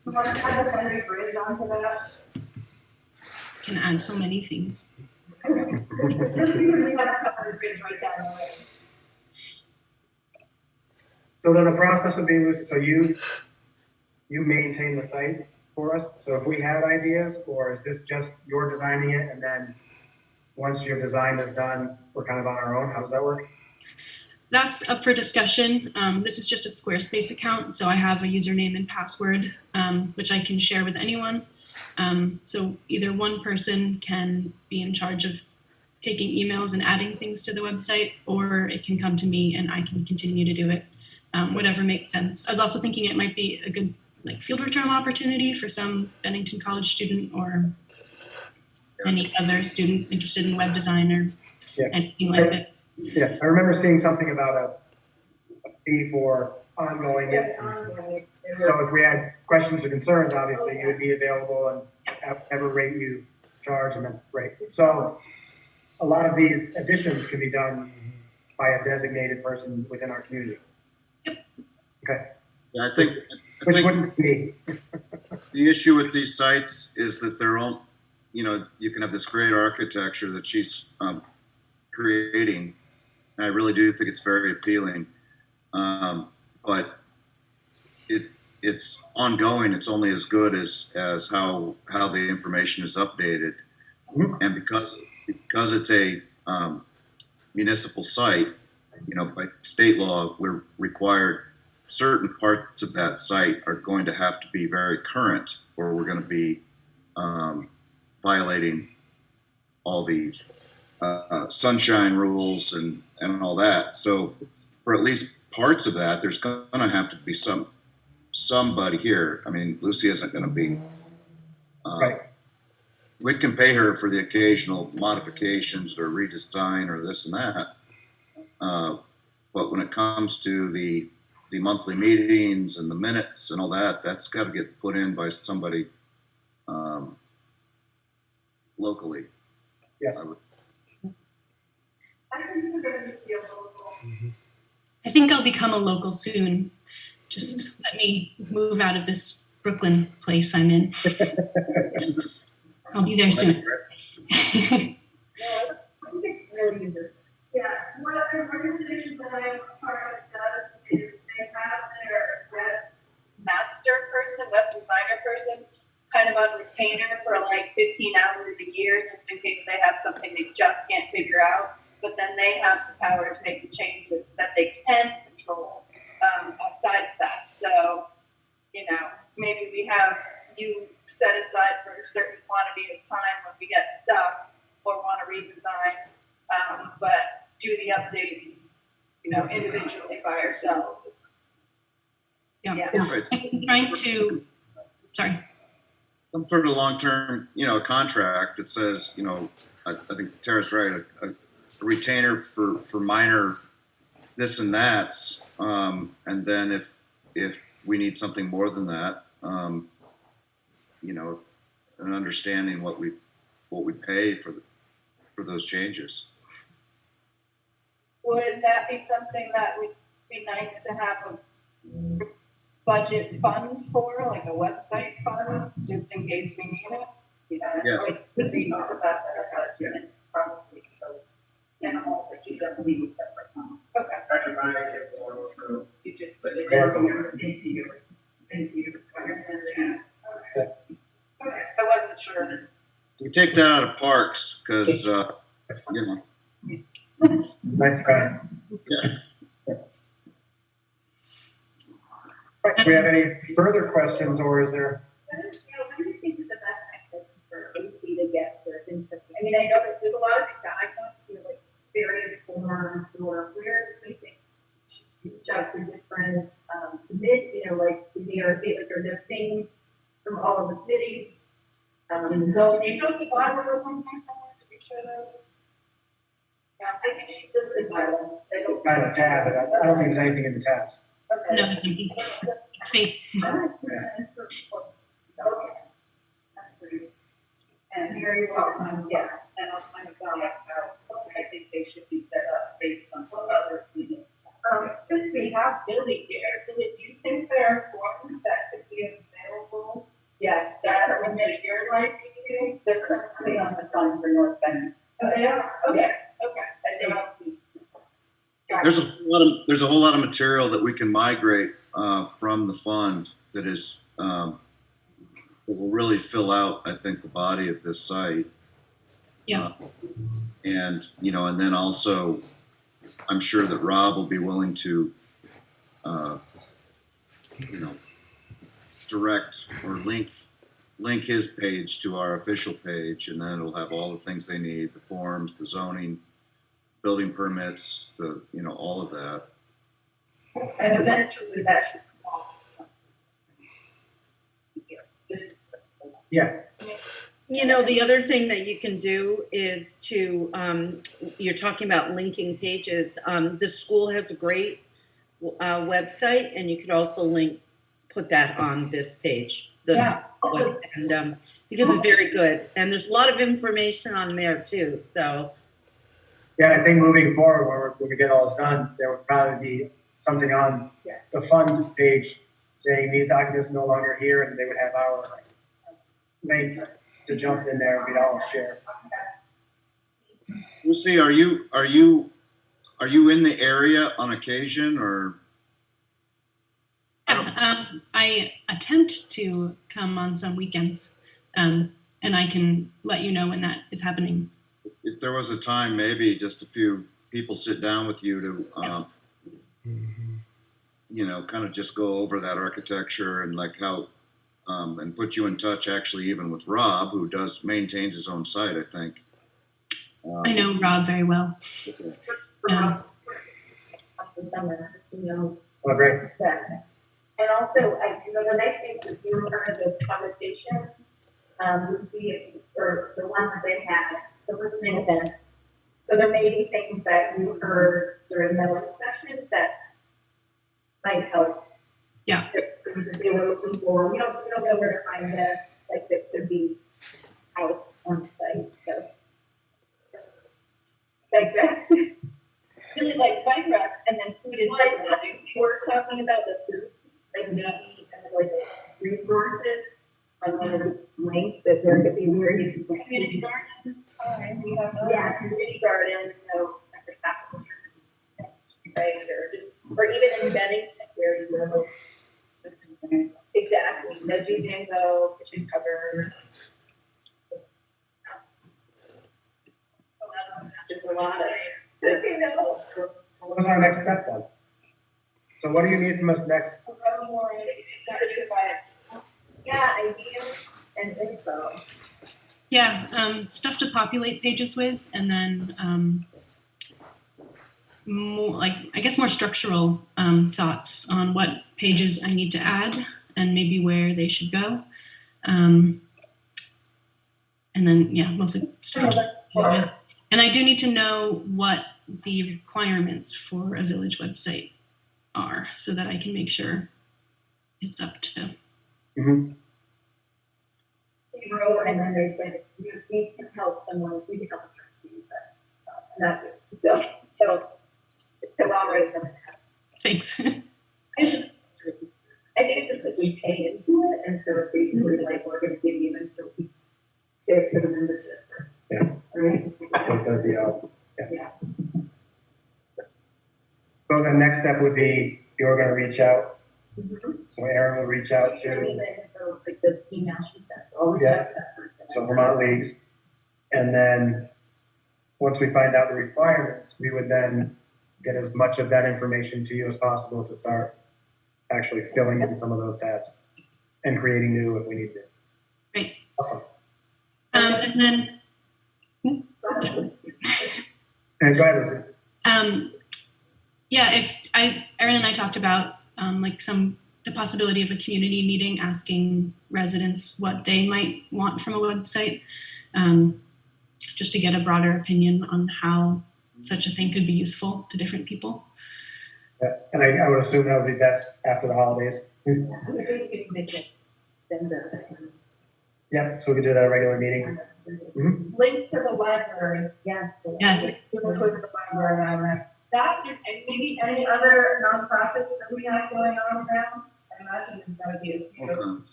You want to add a Henry Bridge onto that? Can add so many things. Just because we have a covered bridge right down the way. So then the process would be, Lucy, so you maintain the site for us. So if we had ideas, or is this just you're designing it, and then once your design is done, we're kind of on our own? How does that work? That's up for discussion. This is just a Squarespace account, so I have a username and password, which I can share with anyone. So either one person can be in charge of taking emails and adding things to the website, or it can come to me and I can continue to do it, whatever makes sense. I was also thinking it might be a good field return opportunity for some Bennington College student or any other student interested in web design or anything like that. Yeah, I remember seeing something about a fee for ongoing. So if we had questions or concerns, obviously you would be available and at whatever rate you charge, and then So a lot of these additions can be done by a designated person within our community. Yep. Okay. Yeah, I think Which wouldn't be. the issue with these sites is that they're all, you can have this great architecture that she's creating, and I really do think it's very appealing. But it's ongoing. It's only as good as how the information is updated. Mm-hmm. And because it's a municipal site, by state law, we're required certain parts of that site are going to have to be very current, or we're going to be violating all the sunshine rules and all that. So for at least parts of that, there's going to have to be somebody here. I mean, Lucy isn't going to be. Right. We can pay her for the occasional modifications or redesign or this and that. But when it comes to the monthly meetings and the minutes and all that, that's got to get put in by somebody locally. Yes. I think we're going to feel local. I think I'll become a local soon. Just let me move out of this Brooklyn place I'm in. I'll be there soon. No, I think it's really user. Yeah, one of the organizations that I'm a part of does is they have their webmaster person, web designer person, kind of on retainer for like 15 hours a year, just in case they have something they just can't figure out. But then they have the power to make the changes that they can control outside of that. So, you know, maybe we have you set aside for a certain quantity of time when we get stuck or want to redesign, but do the updates, you know, individually by ourselves. Yeah. Right. I'm trying to, sorry. Some sort of long-term, contract that says, I think Tara's right, a retainer for minor this and that's, and then if we need something more than that, an understanding what we pay for those changes. Would that be something that would be nice to have a budget fund for, like a website fund, just in case we need it? You know, Yes. it could be not about that budget, and it's probably so minimal that you don't need a separate fund. Okay. You just put it into your requirements. Okay. Okay, I wasn't sure. We take that out of parks because, Nice try. yeah. Right, do we have any further questions, or is there? What do you think is the best mechanism for AC to get sort of input? I mean, I know that there's a lot of things that I don't feel like various forms or where do we think reach out to different like the DRB, like are there things from all of the committees? So do you know if the bottom was on there somewhere? Did we show those? Yeah, I think she listed by them. It's kind of a tab, but I don't think there's anything in the tabs. No, Okay. fake. Okay. That's pretty. And here you are, yes, and I'll kind of go how I think they should be set up based on what other meetings. Since we have Billy here, do you think there are forms that could be available? Yes, that are in your life, too? They're currently on the fund for North Bend. Oh, they are? Okay, okay. There's a whole lot of material that we can migrate from the fund that is that will really fill out, I think, the body of this site. Yeah. And then also, I'm sure that Rob will be willing to, direct or link his page to our official page, and then it'll have all the things they need: the forms, the zoning, building permits, all of that. And eventually that should come off. Yeah, The other thing that you can do is to, you're talking about linking pages. The school has a great website, and you could also put that on this page. And because it's very good, and there's a lot of information on there too. So. yeah, I think moving forward, when we get all this done, there would probably be something on the fund page saying these documents are no longer here, and they would have our link to jump in there and we'd all share. Lucy, are you in the area on occasion, or? Yeah, I attempt to come on some weekends, and I can let you know when that is happening. If there was a time, maybe just a few people sit down with you to, kind of just go over that architecture and like how, and put you in touch actually even with Rob, who maintains his own site, I think. I know Rob very well. summer, so who knows Oh, great. that. And also, the nice thing is you were part of this conversation, with or the one that they had, the listening event. So there may be things that you heard during those sessions that might help. Yeah. Things that they were looking for. We don't know where to find this, like that could be out on site, so. Bike racks, really like bike racks and then food and like, we're talking about the food, like maybe as like resources. On one of the links that there could be where you can. Community garden. Yeah, community garden, like the apple tree, right, or just, or even in Bennington where you live. Exactly, veggie bingo, kitchen cupboard. There's a lot of. So what's our next step then? So what do you need from us next? Yeah, ideas and info. Yeah, stuff to populate pages with, and then more structural thoughts on what pages I need to add and maybe where they should go. And then, mostly stuff to populate with. And I do need to know what the requirements for a village website are so that I can make sure it's up to. Mm-hmm. Zero, and then they said, we can help someone, we can help the trustees, but so it's so already going to happen. Thanks. I think it's just that we pay into it, and so it's basically like we're going to give you until we get to the membership. Yeah. Right? Yeah. So the next step would be you're going to reach out. Mm-hmm. So Erin will reach out So to like the email she sent, so I'll reach out to that person. so Vermont Leagues, and then once we find out the requirements, we would then get as much of that information to you as possible to start actually filling in some of those tabs and creating new if we need to. Great. Awesome. And then. And go ahead, Lucy. Erin and I talked about the possibility of a community meeting asking residents what they might want from a website, just to get a broader opinion on how such a thing could be useful to different people. Yeah. And I would assume that would be best after the holidays. Yeah, so we could do that at a regular meeting. Mm-hmm. Link to the library, yes. Yes. Go to the library on that. That and maybe any other nonprofits that we have going on around. I imagine there's gotta be a few. Okay.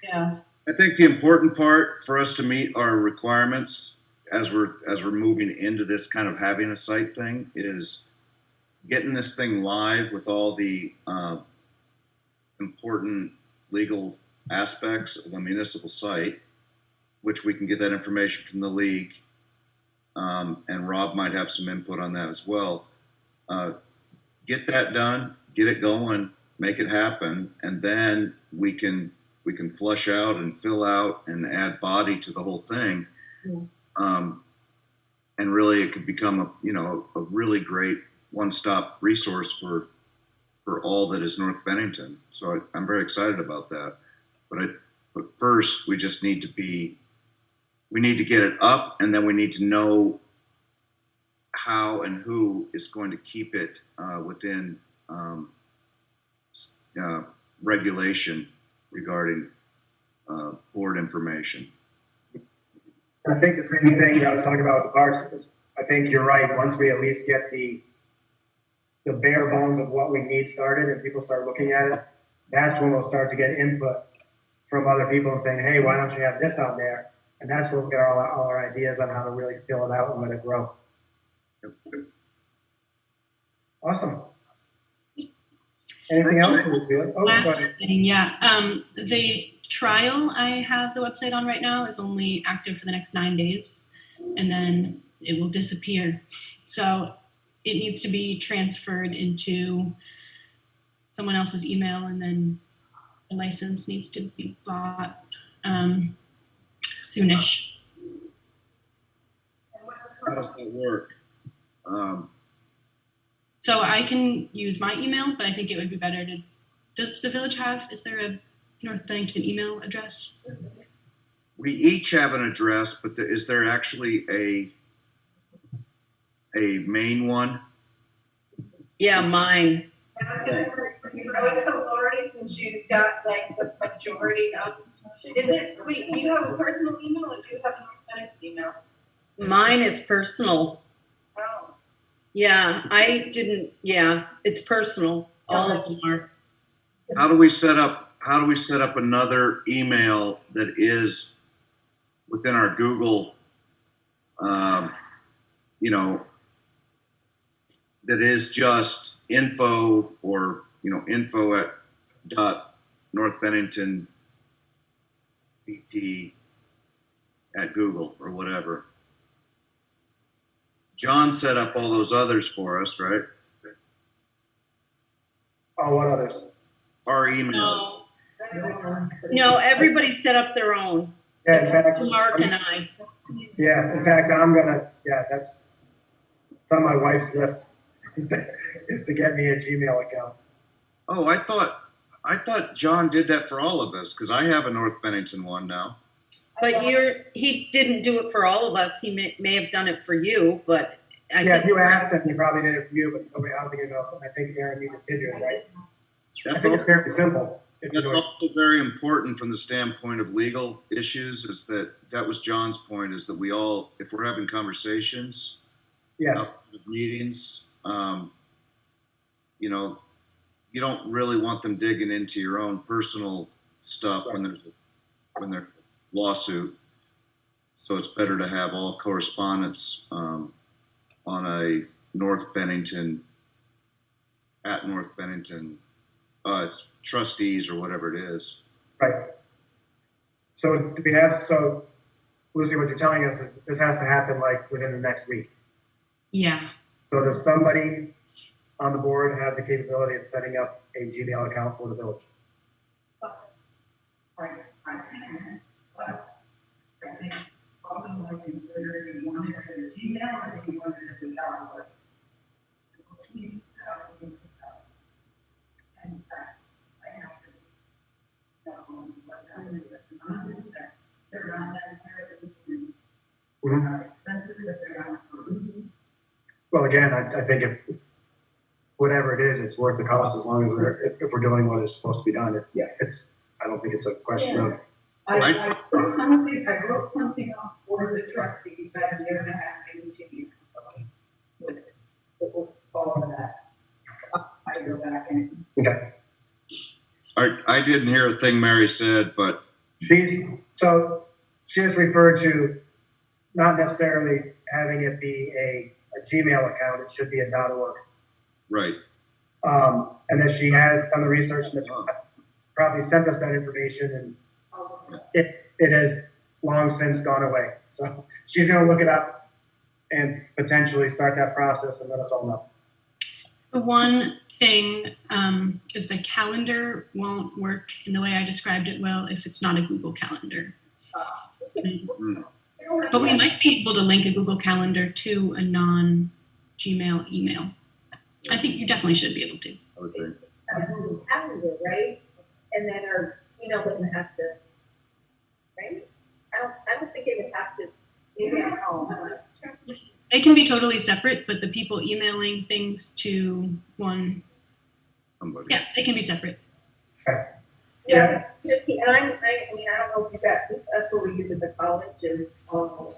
Yeah. I think the important part for us to meet our requirements as we're moving into this kind of having a site thing is getting this thing live with all the important legal aspects of a municipal site, which we can get that information from the league, and Rob might have some input on that as well. Get that done, get it going, make it happen, and then we can flush out and fill out and add body to the whole thing. Yeah. And really it could become a really great one-stop resource for all that is North Bennington. So I'm very excited about that. But first we just need to get it up, and then we need to know how and who is going to keep it within regulation regarding board information. I think the same thing I was talking about with the parks is I think you're right. Once we at least get the bare bones of what we need started and people start looking at it, that's when we'll start to get input from other people and saying, hey, why don't you have this on there? And that's where we'll get all our ideas on how to really fill it out and let it grow. Awesome. Anything else, Lucille? Oh, go ahead. Last thing, the trial I have the website on right now is only active for the next 9 days, and then it will disappear. So it needs to be transferred into someone else's email, and then the license needs to be bought soonish. How does that work? So I can use my email, but I think it would be better to, does the village have, is there a North Bennington email address? We each have an address, but is there actually a main one? Yeah, mine. I was gonna say, you know, to Lori's and she's got like the majority of, is it, wait, do you have a personal email or do you have an authentic email? Mine is personal. Oh. Yeah, I didn't, yeah, it's personal. All of them are. How do we set up another email that is within our Google, you know, that is just info or, you know, info at North Bennington BT at Google or whatever. John set up all those others for us, right? Oh, what others? Our emails. No, everybody set up their own, Yeah, in except fact, Mark and I. yeah, in fact, it's on my wife's list is to get me a Gmail account. Oh, I thought John did that for all of us because I have a North Bennington one now. But he didn't do it for all of us. He may have done it for you, but I Yeah, if think you asked him, he probably did it for you, but nobody, I don't think anyone else. I think Aaron, you just did yours, right? I think it's fairly simple. If you That's do it. also very important from the standpoint of legal issues. Is that was John's point? Is that we all, if we're having conversations, Yes, meetings, you know, you don't really want them digging into your own personal stuff when there's a lawsuit. So it's better to have all correspondence on a North Bennington it's trustees or whatever it is. right. So do we have, so Lucy, what you're telling us is this has to happen like within the next week. Yeah. So does somebody on the board have the capability of setting up a Gmail account for the village? Also, like consider if you wanted it as Gmail or if you wanted it as Outlook. And that's, I have to know what that is. They're not necessarily expensive, but they're not. Well, again, I think if whatever it is, it's worth the cost as long as if we're doing what is supposed to be done. I don't think it's a question of. I wrote something off for the trustee about a year and a half, maybe 2 years ago. With it. It will follow that. I go back and. Okay. I didn't hear a thing Mary said, but She has referred to not necessarily having it be a Gmail account, it should be a .org. right. And that she has done the research and probably sent us that information and it has long since gone away. So she's going to look it up and potentially start that process and let us all know. The one thing is the calendar won't work in the way I described it will if it's not a Google Calendar. But we might be able to link a Google Calendar to a non-Gmail email. I think you definitely should be able to. I would think. Have a Google Calendar, right? And then our email doesn't have to, right? I don't think it would have to email all. They can be totally separate, but the people emailing things to one, Somebody. yeah, they can be separate. Yeah, just, and I mean, I don't know if you got, that's what we use at the college and all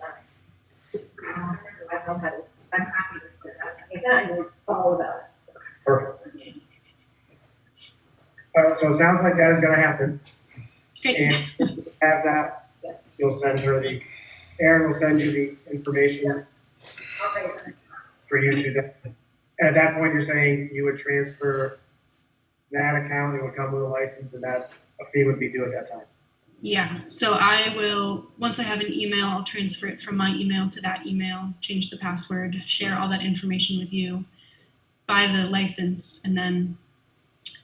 the time. I know how to, I'm happy to do that. I know all about it. Perfect. All right, so it sounds like that is going to happen. Great. And have that, you'll send her Aaron will send you the information for you to, and at that point, you're saying you would transfer that account, it would come with a license, and that a fee would be due at that time. Yeah, so I will, once I have an email, I'll transfer it from my email to that email, change the password, share all that information with you, buy the license, and then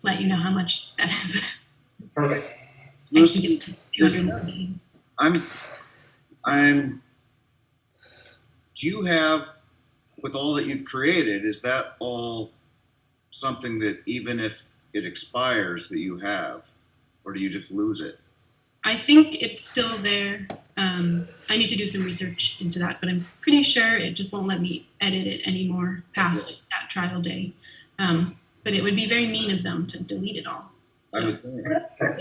let you know how much that is. Perfect. Lucy, I'm do you have, with all that you've created, is that all something that even if it expires that you have, or do you just lose it? I think it's still there. I need to do some research into that, but I'm pretty sure it just won't let me edit it anymore past that trial day. But it would be very mean of them to delete it all. I So would think.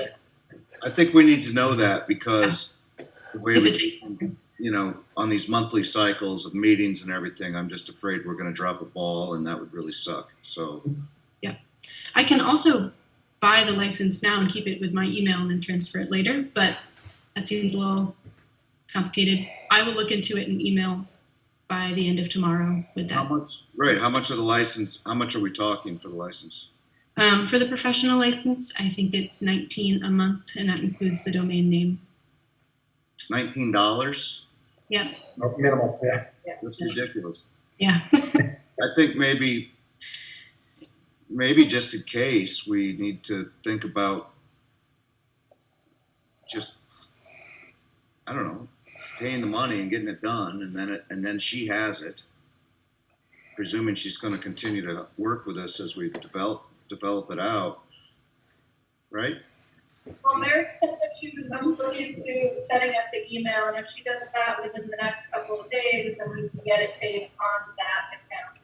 I think we need to know that because the way if we, it, you know, on these monthly cycles of meetings and everything, I'm just afraid we're going to drop a ball, and that would really suck. So I can also buy the license now and keep it with my email and then transfer it later, but that seems a little complicated. I will look into it and email by the end of tomorrow with how that. much? Right? How much of the license? How much are we talking for the license? For the professional license, I think it's $19 a month, and that includes the domain name. $19? Yeah, Minimal, yeah. That's ridiculous. yeah. I think maybe just in case we need to think about just, I don't know, paying the money and getting it done, and then she has it, presuming she's going to continue to work with us as we develop it out, right? Well, Mary said that she was looking into setting up the email, and if she does that within the next couple of days, then we can get it paid on that account.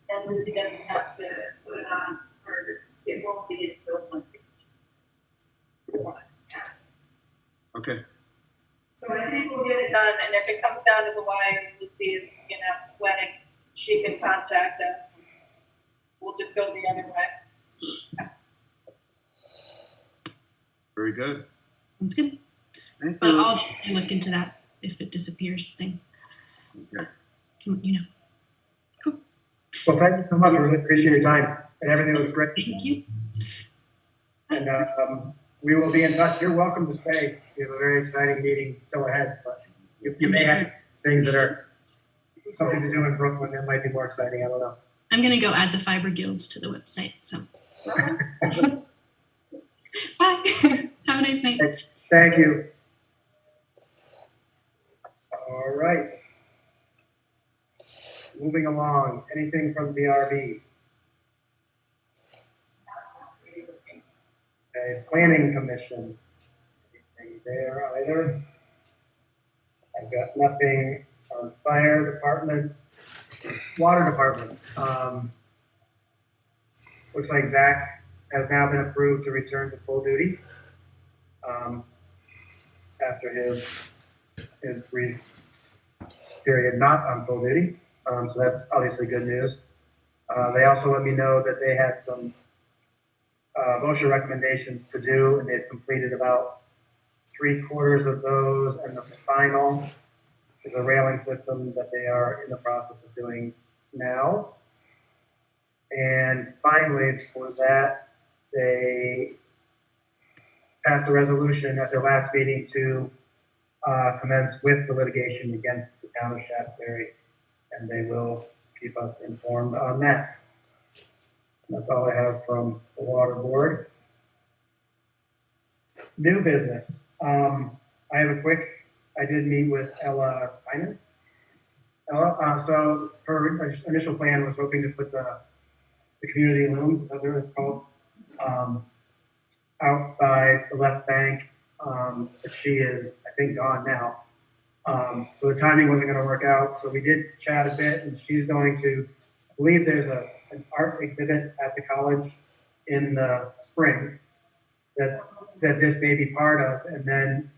And Lucy doesn't have to put it on hers. It won't be until Monday. Okay. So I think we'll get it done, and if it comes down to the wire, Lucy is, sweating, she can contact us. We'll just go the other way. Very good. Sounds good. Thank But you. I'll definitely look into that if it disappears thing. Okay. You know. Well, thank you so much. We really appreciate your time, and everything looks great. Thank you. And we will be in touch. You're welcome to stay. We have a very exciting meeting still ahead, but you may have things that are something to do in Brooklyn that might be more exciting. I don't know. I'm gonna go add the fiber guilds to the website. So bye. Have a nice night. Thank you. All right. Moving along. Anything from the RB? Okay. Planning Commission. Anything there either? I've got nothing on fire department, water department. Looks like Zach has now been approved to return to full duty after his brief period not on full duty. So that's obviously good news. They also let me know that they had some motion recommendations to do, and they've completed about 3/4 of those, and the final is a railing system that they are in the process of doing now. And finally, for that, they passed a resolution at their last meeting to commence with the litigation against the town of Shaftesbury, and they will keep us informed on that. And that's all I have from the water board. New business. I did meet with Ella Simon. So her initial plan was hoping to put the community looms, as they're called, outside the left bank. But she is, I think, gone now. So the timing wasn't going to work out. So we did chat a bit, and she's going to, I believe there's an art exhibit at the college in the spring that this may be part of, and then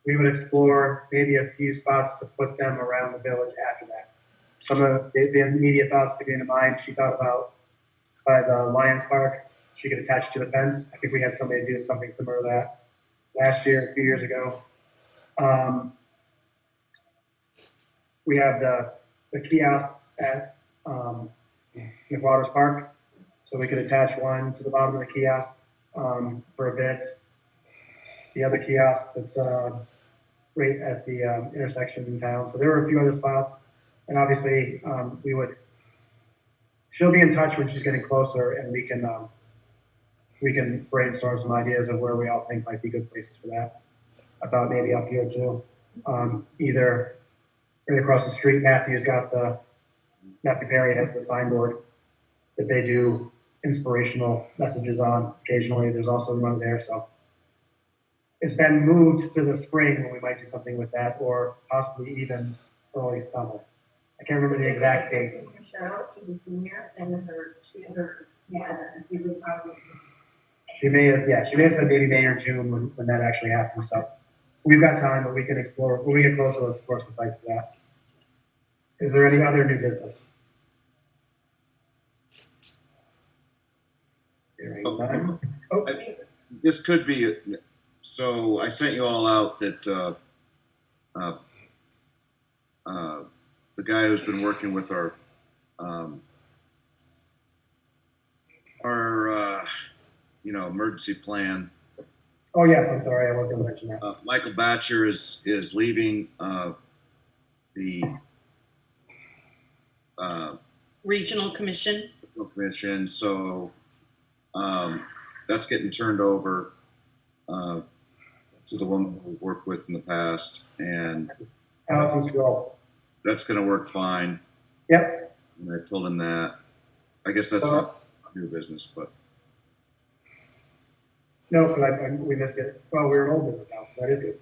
we would explore maybe a few spots to put them around the village after that. Some of the immediate thoughts that came to mind, she thought about by the Lions Park, she could attach to the fence. I think we had somebody do something similar to that last year, a few years ago. We have the kiosks at McWaters Park, so we could attach one to the bottom of the kiosk for a bit. The other kiosk that's right at the intersection in town. So there were a few other spots, and obviously she'll be in touch when she's getting closer, and we can brainstorm some ideas of where we all think might be good places for that. I thought maybe up here too, either right across the street. Matthew Perry has the signboard that they do inspirational messages on occasionally. There's also one there, so. It's been moved to the spring when we might do something with that, or possibly even early summer. I can't remember the exact date. Michelle, she's a senior, and she would probably. She may have said maybe May or June when that actually happens, so. We've got time, but we can explore, when we get closer, let's explore some sites for that. Is there any other new business? Hearing none. Oh, This could be, so I sent you all out that the guy who's been working with our emergency plan, oh yes, I'm sorry, I was gonna mention that. Michael Batcher is leaving the Regional Commission. commission, so that's getting turned over to the woman we worked with in the past, and Allison's role. that's going to work fine. Yep. And I told him that. I guess that's not new business, but No, but we missed it. Well, we're an old business now, so that is good.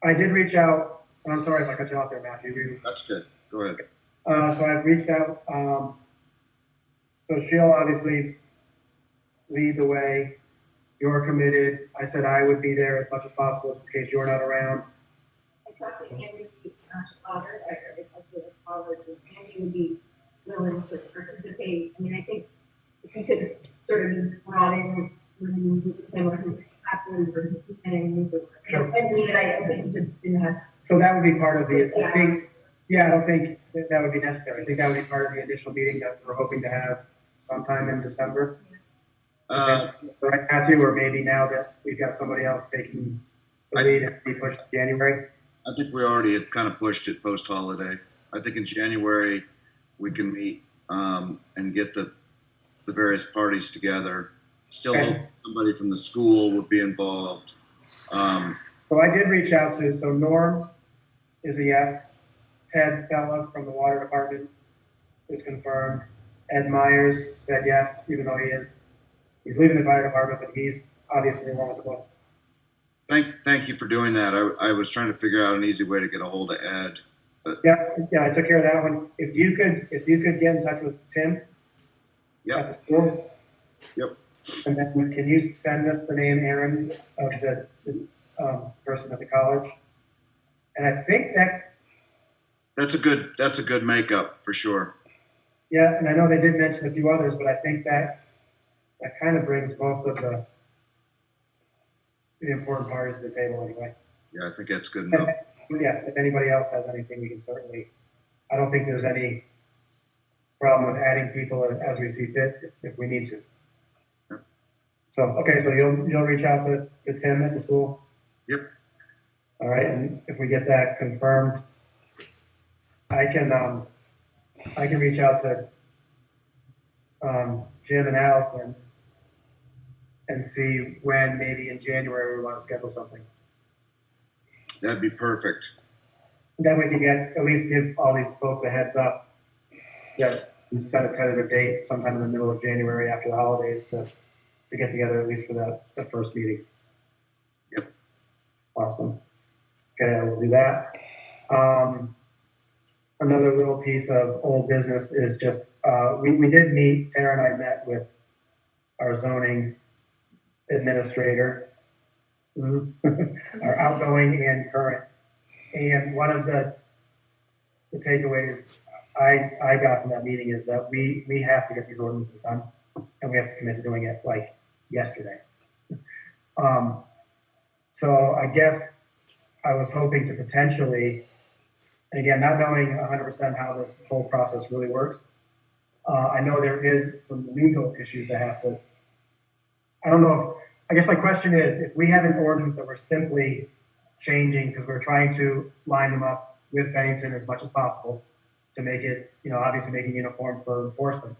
I did reach out, and I'm sorry if I cut you off there, Matthew. that's good. Go ahead. So I've reached out. So she'll obviously lead the way. You're committed. I said I would be there as much as possible in case you're not around. I talked to Andy Pollard, I talked to Pollard, and Andy would be willing to participate. I mean, I think if you could sort of be brought in when you him after the things or Sure. and I think you just didn't have. So that would be part of the, I think, yeah, I don't think that would be necessary. I think that would be part of the initial meeting that we're hoping to have sometime in December. Right, Matthew, or maybe now that we've got somebody else taking the lead and we pushed to January. I think we already had kind of pushed it post-holiday. I think in January we can meet and get the various parties together. Still Okay. hope somebody from the school would be involved. So I did reach out to, so Norm is a yes. Ted Fella from the water department is confirmed. Ed Myers said yes, even though he's leaving the fire department, but he's obviously one of the most. Thank you for doing that. I was trying to figure out an easy way to get a hold of Ed. Yeah, I took care of that one. If you could get in touch with Tim at the school. Yep. And then can you send us the name, Aaron, of the person at the college? And I think That's a good makeup for sure. yeah, and I know they did mention a few others, but I think that kind of brings most of the important parties to the table anyway. Yeah, I think that's good enough. Yeah, if anybody else has anything, we can certainly, I don't think there's any problem with adding people as we see fit if we need to. Yep. So, okay, so you'll reach out to Tim at the school? Yep. All right, and if we get that confirmed, I can reach out to Jim and Allison and see when maybe in January we want to schedule something. That'd be perfect. Then we can at least give all these folks a heads up that we set a tentative date sometime in the middle of January after the holidays to get together at least for the first meeting. Yep. Awesome. Okay, I will do that. Another little piece of old business is just, we did meet, Tara and I met with our zoning administrator, our outgoing and current. And one of the takeaways I got from that meeting is that we have to get these ordinances done, and we have to commit to doing it like yesterday. So I guess I was hoping to potentially, and again, not knowing 100% how this whole process really works, I know there is some legal issues that have to, I don't know, I guess my question is, if we have an ordinance that we're simply changing because we're trying to line them up with Bennington as much as possible to make it, obviously make it uniform for enforcement.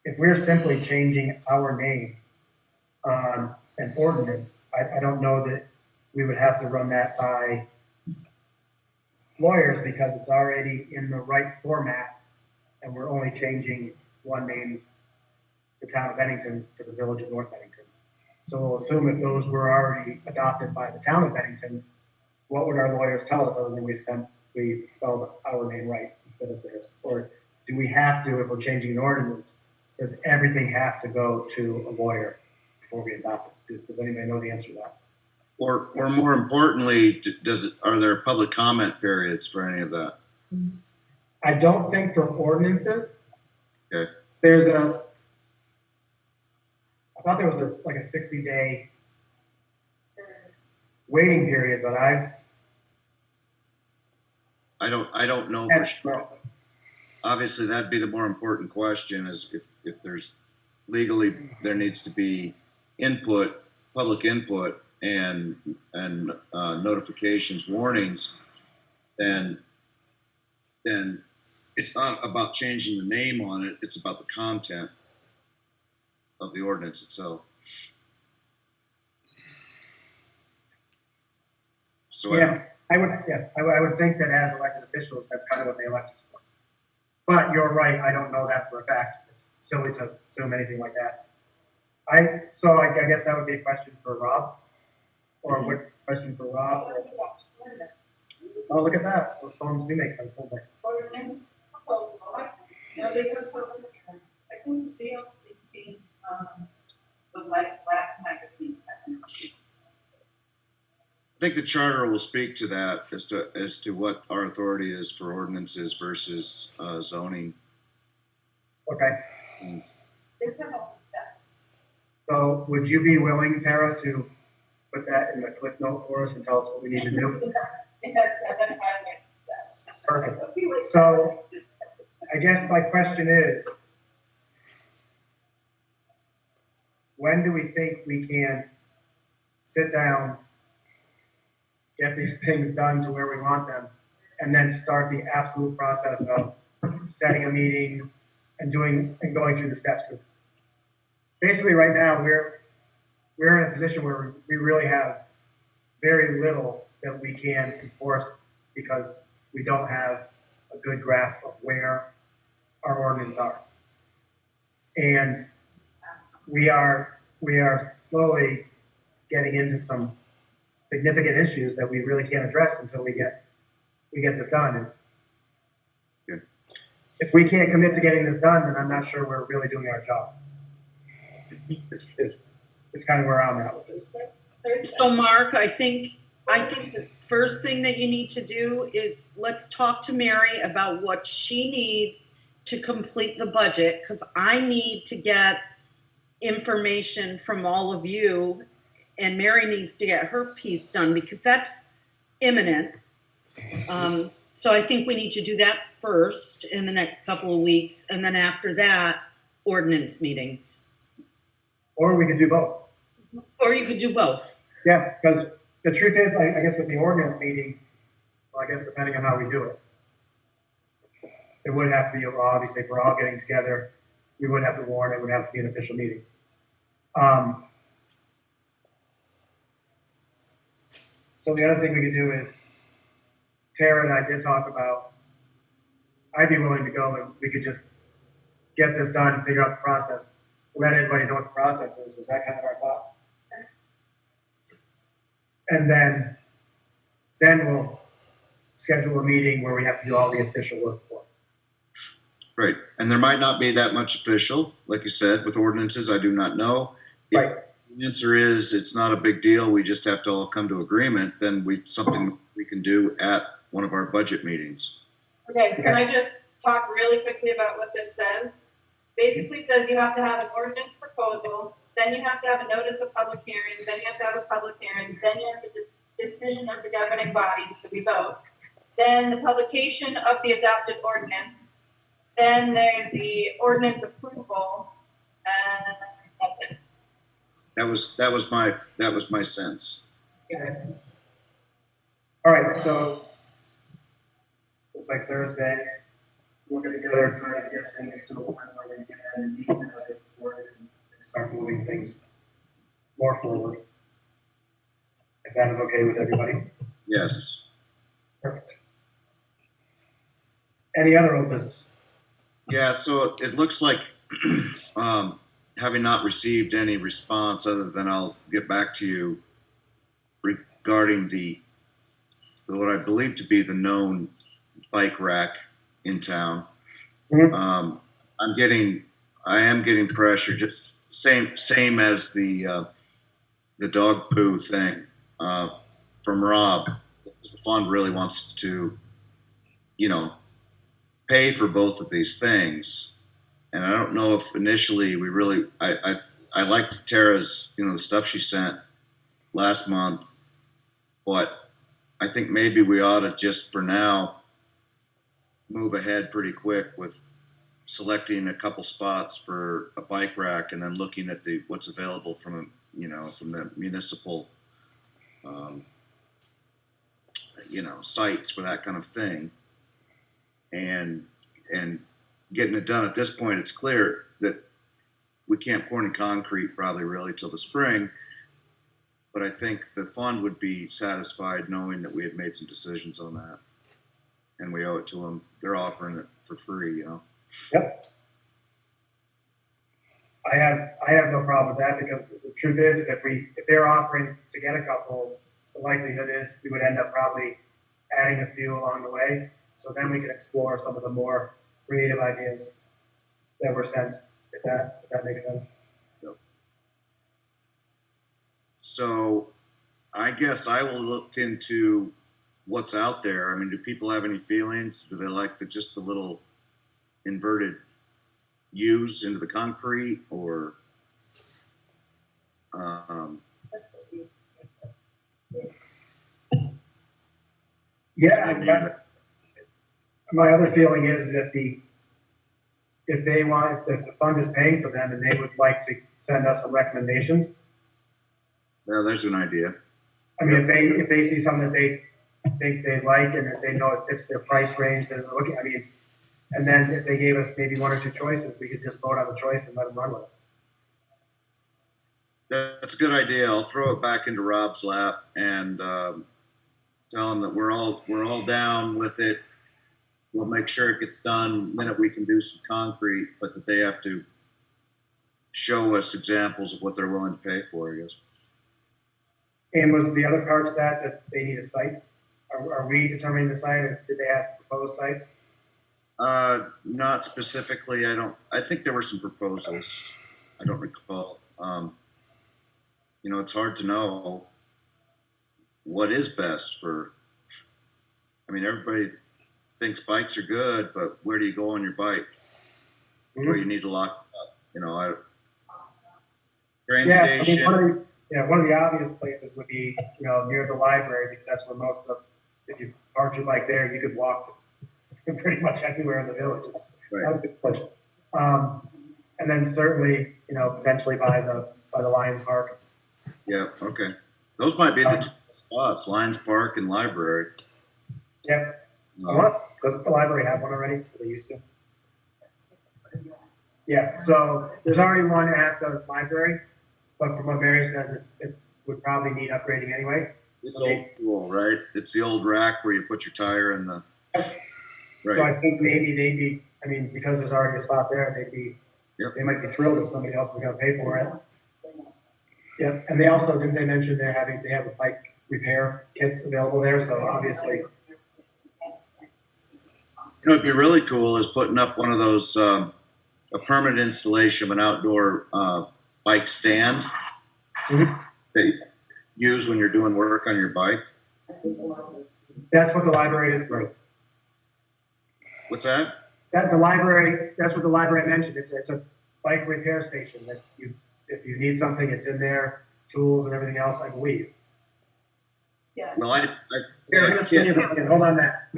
If we're simply changing our name on an ordinance, I don't know that we would have to run that by lawyers because it's already in the right format and we're only changing one name, the town of Bennington, to the village of North Bennington. So we'll assume if those were already adopted by the town of Bennington, what would our lawyers tell us other than we spelled our name right instead of theirs? Or do we have to, if we're changing an ordinance, does everything have to go to a lawyer before we adopt it? Does anybody know the answer to that? Or more importantly, are there public comment periods for any of that? I don't think for ordinances. Okay. I thought there was like a 60-day waiting period, but I don't know for sure. Obviously, that'd be the more important question is if there's legally, there needs to be input, public input and notifications, warnings, then it's not about changing the name on it. It's about the content of the ordinance itself. So I would think that as elected officials, that's kind of what they elect us for. But you're right, I don't know that for a fact. It's silly to assume anything like that. So I guess that would be a question for Rob, or what question for Rob? Oh, look at that, those phones do make sense, don't they? Ordinance proposal, notice of public hearing. I think they also came, the last magazine. I think the charter will speak to that as to what our authority is for ordinances versus zoning. Okay, There's no hope of that. so would you be willing, Tara, to put that in the clip note for us and tell us what we need to do? It has to identify the steps. Perfect. So I guess my question is, when do we think we can sit down, get these things done to where we want them, and then start the absolute process of setting a meeting and going through the steps? Because basically right now we're in a position where we really have very little that we can enforce because we don't have a good grasp of where our ordinances are. And we are slowly getting into some significant issues that we really can't address until we get this done. And if we can't commit to getting this done, then I'm not sure we're really doing our job. It's kind of where I'm at with this. So Mark, I think the first thing that you need to do is let's talk to Mary about what she needs to complete the budget, because I need to get information from all of you, and Mary needs to get her piece done because that's imminent. So I think we need to do that first in the next couple of weeks, and then after that, ordinance meetings. Or we could do both. Or you could do both. Yeah, because the truth is, I guess with the ordinance meeting, well, I guess depending on how we do it, it would have to be, well, obviously, if we're all getting together, we would have to warn, it would have to be an official meeting. So the other thing we could do is, Tara and I did talk about, I'd be willing to go and we could just get this done, figure out the process, let everybody know what the process is. Was that kind of our thought? And then we'll schedule a meeting where we have to do all the official work for it. Right, and there might not be that much official, like you said, with ordinances. I do not know. If Right. the answer is it's not a big deal, we just have to all come to agreement, then something we can do at one of our budget meetings. Okay, can I just talk really quickly about what this says? Basically says you have to have an ordinance proposal, then you have to have a notice of public hearing, then you have to have a public hearing, then you have the decision of the governing body, so we vote. Then the publication of the adopted ordinance, then there's the ordinance approval, and that's it. That was my sense. Okay. All right, so looks like Thursday, we'll get together, try to get things to a point where we can meet as a board and start moving things more forward. If that is okay with everybody. Yes. Perfect. Any other old business? Yeah, so it looks like, having not received any response other than I'll get back to you regarding what I believe to be the known bike rack in town. Mhm. I am getting pressure, just same as the dog poo thing, from Rob. The fund really wants to, pay for both of these things. And I don't know if initially we really, I liked Tara's, the stuff she sent last month, but I think maybe we ought to just for now move ahead pretty quick with selecting a couple spots for a bike rack and then looking at what's available from the municipal, sites for that kind of thing. And getting it done. At this point, it's clear that we can't pour any concrete probably really till the spring. But I think the fund would be satisfied knowing that we had made some decisions on that, and we owe it to them. They're offering it for free, Yep. I have no problem with that, because the truth is, if they're offering to get a couple, the likelihood is we would end up probably adding a few along the way. So then we can explore some of the more creative ideas that were sent, if that makes sense. So I guess I will look into what's out there. I mean, do people have any feelings? Do they like just the little inverted U's into the concrete, or Yeah, my other feeling is that if the fund is paying for them and they would like to send us some recommendations. yeah, there's an idea. I mean, if they see something that they think they like and if they know it fits their price range, then they're looking, and then if they gave us maybe one or two choices, we could just vote on the choice and let them run with it. That's a good idea. I'll throw it back into Rob's lap and tell him that we're all down with it. We'll make sure it gets done the minute we can do some concrete, but that they have to show us examples of what they're willing to pay for, I guess. And was the other part to that they need a site? Are we determining the site, or did they have proposed sites? Not specifically. I think there were some proposals. I don't recall. It's hard to know what is best for, everybody thinks bikes are good, but where do you go on your bike? Where you need to lock up, train station. One of the obvious places would be, near the library, because that's where if you parked your bike there, you could walk to pretty much everywhere in the village. It's Right. not a good place. And then certainly, potentially by the Lions Park. Yeah, okay. Those might be the two spots, Lions Park and library. Yep. Um, Doesn't the library have one already? They used to. Yeah, so there's already one at the library, but from what Mary says, it would probably need upgrading anyway. It's old school, right? It's the old rack where you put your tire in the. So Right. I think maybe they'd be, because there's already a spot there, they might be thrilled if somebody else was gonna pay for it. Yeah, and they also, didn't they mention they have a bike repair kits available there, so obviously. What'd be really cool is putting up one of those, a permanent installation of an outdoor bike stand Mhm. that you use when you're doing work on your bike. That's what the library is for. What's that? That's what the library mentioned, it's a bike repair station that if you need something, it's in there, tools and everything else, I believe. Well, Hold on, Matt.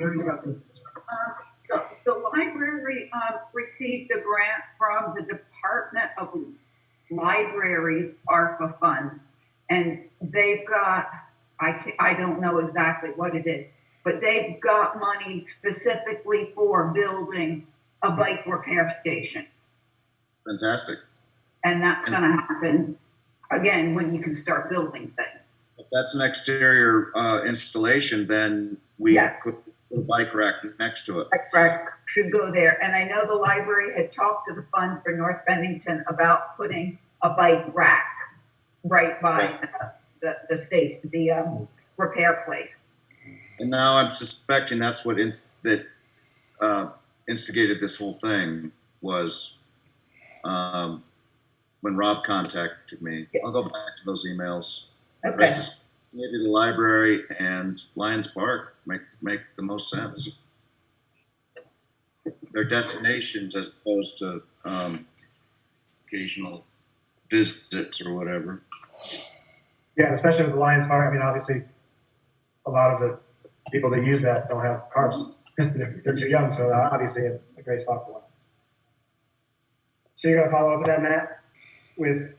So the library received a grant from the Department of Libraries ARPA funds, and they've got, I don't know exactly what it is, but they've got money specifically for building a bike repair station. Fantastic. And that's gonna happen, again, when you can start building things. If that's an exterior installation, then we Yeah. could The bike rack next to it. Bike rack should go there. And I know the library had talked to the fund for North Bennington about putting a bike rack right by the state, the repair place. And now I'm suspecting that's what instigated this whole thing was when Rob contacted me. I'll go back to those emails. Okay. Maybe the library and Lions Park make the most sense. They're destinations as opposed to occasional visits or whatever. Yeah, especially with the Lions Park. I mean, obviously, a lot of the people that use that don't have cars. They're too young, so obviously it's a great spot for one. So you're gonna follow up with that, Matt? With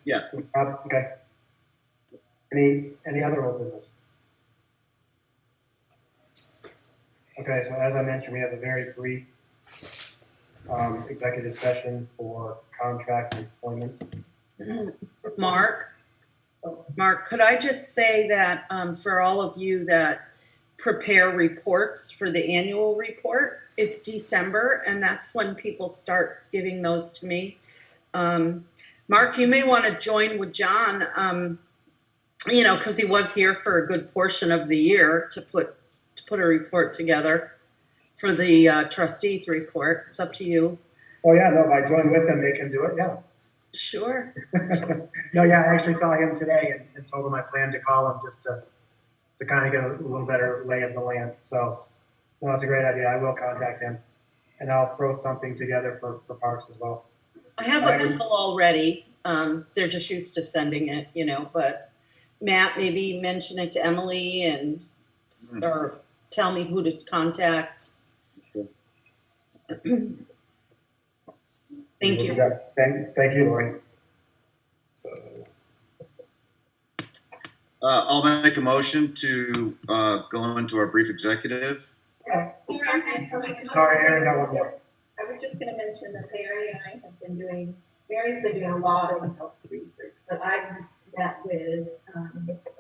Rob? Okay. Any other old business? Okay, so as I mentioned, we have a very brief executive session for contract employment. Mark, could I just say that for all of you that prepare reports for the annual report, it's December, and that's when people start giving those to me. Mark, you may want to join with John, because he was here for a good portion of the year to put a report together for the trustees report. It's up to you. Oh yeah, no, if I join with them, they can do it, yeah. Sure. No, yeah, I actually saw him today and told him I planned to call him just to kind of get a little better lay of the land. So, no, it's a great idea. I will contact him, and I'll throw something together for parks as well. I have a couple already. They're just used to sending it, but Matt, maybe mention it to Emily and or tell me who to contact. Thank you. Thank you, Lori. So, I'll make a motion to go into our brief executive. sorry, Aaron, got one more. I was just gonna mention that Mary and I have been Mary's been doing a lot of health research, but I've met with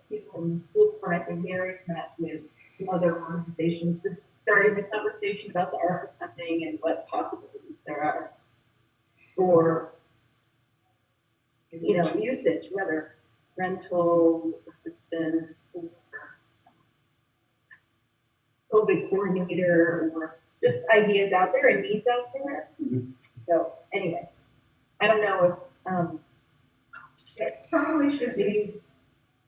people in the school board. I think Mary's met with some other organizations, just starting the conversation about the ARPA funding and what possibilities there are for, usage, whether it's rental assistance or COVID coordinator or just ideas out there and needs out there. Mm-hmm. So anyway, I don't know if it probably should be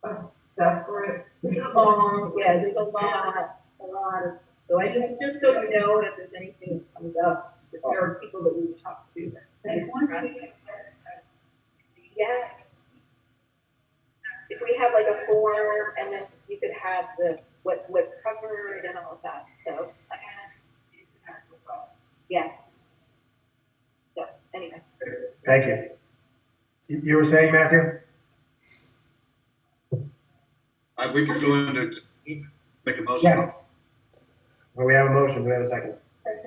a separate. There's a lot of stuff. So I just so you know, if there's anything that comes up, if there are people that we talk to. Yeah. If we have like a form, and then you could have what's covered and all of that. So yeah. So anyway. Thank you. You were saying, Matthew? We could go into make a motion. Yes. Well, we have a motion. Do we have a second?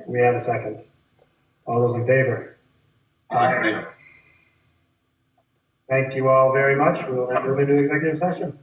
We have a second. All those in favor? Aye. Thank you all very much. We'll move into executive session.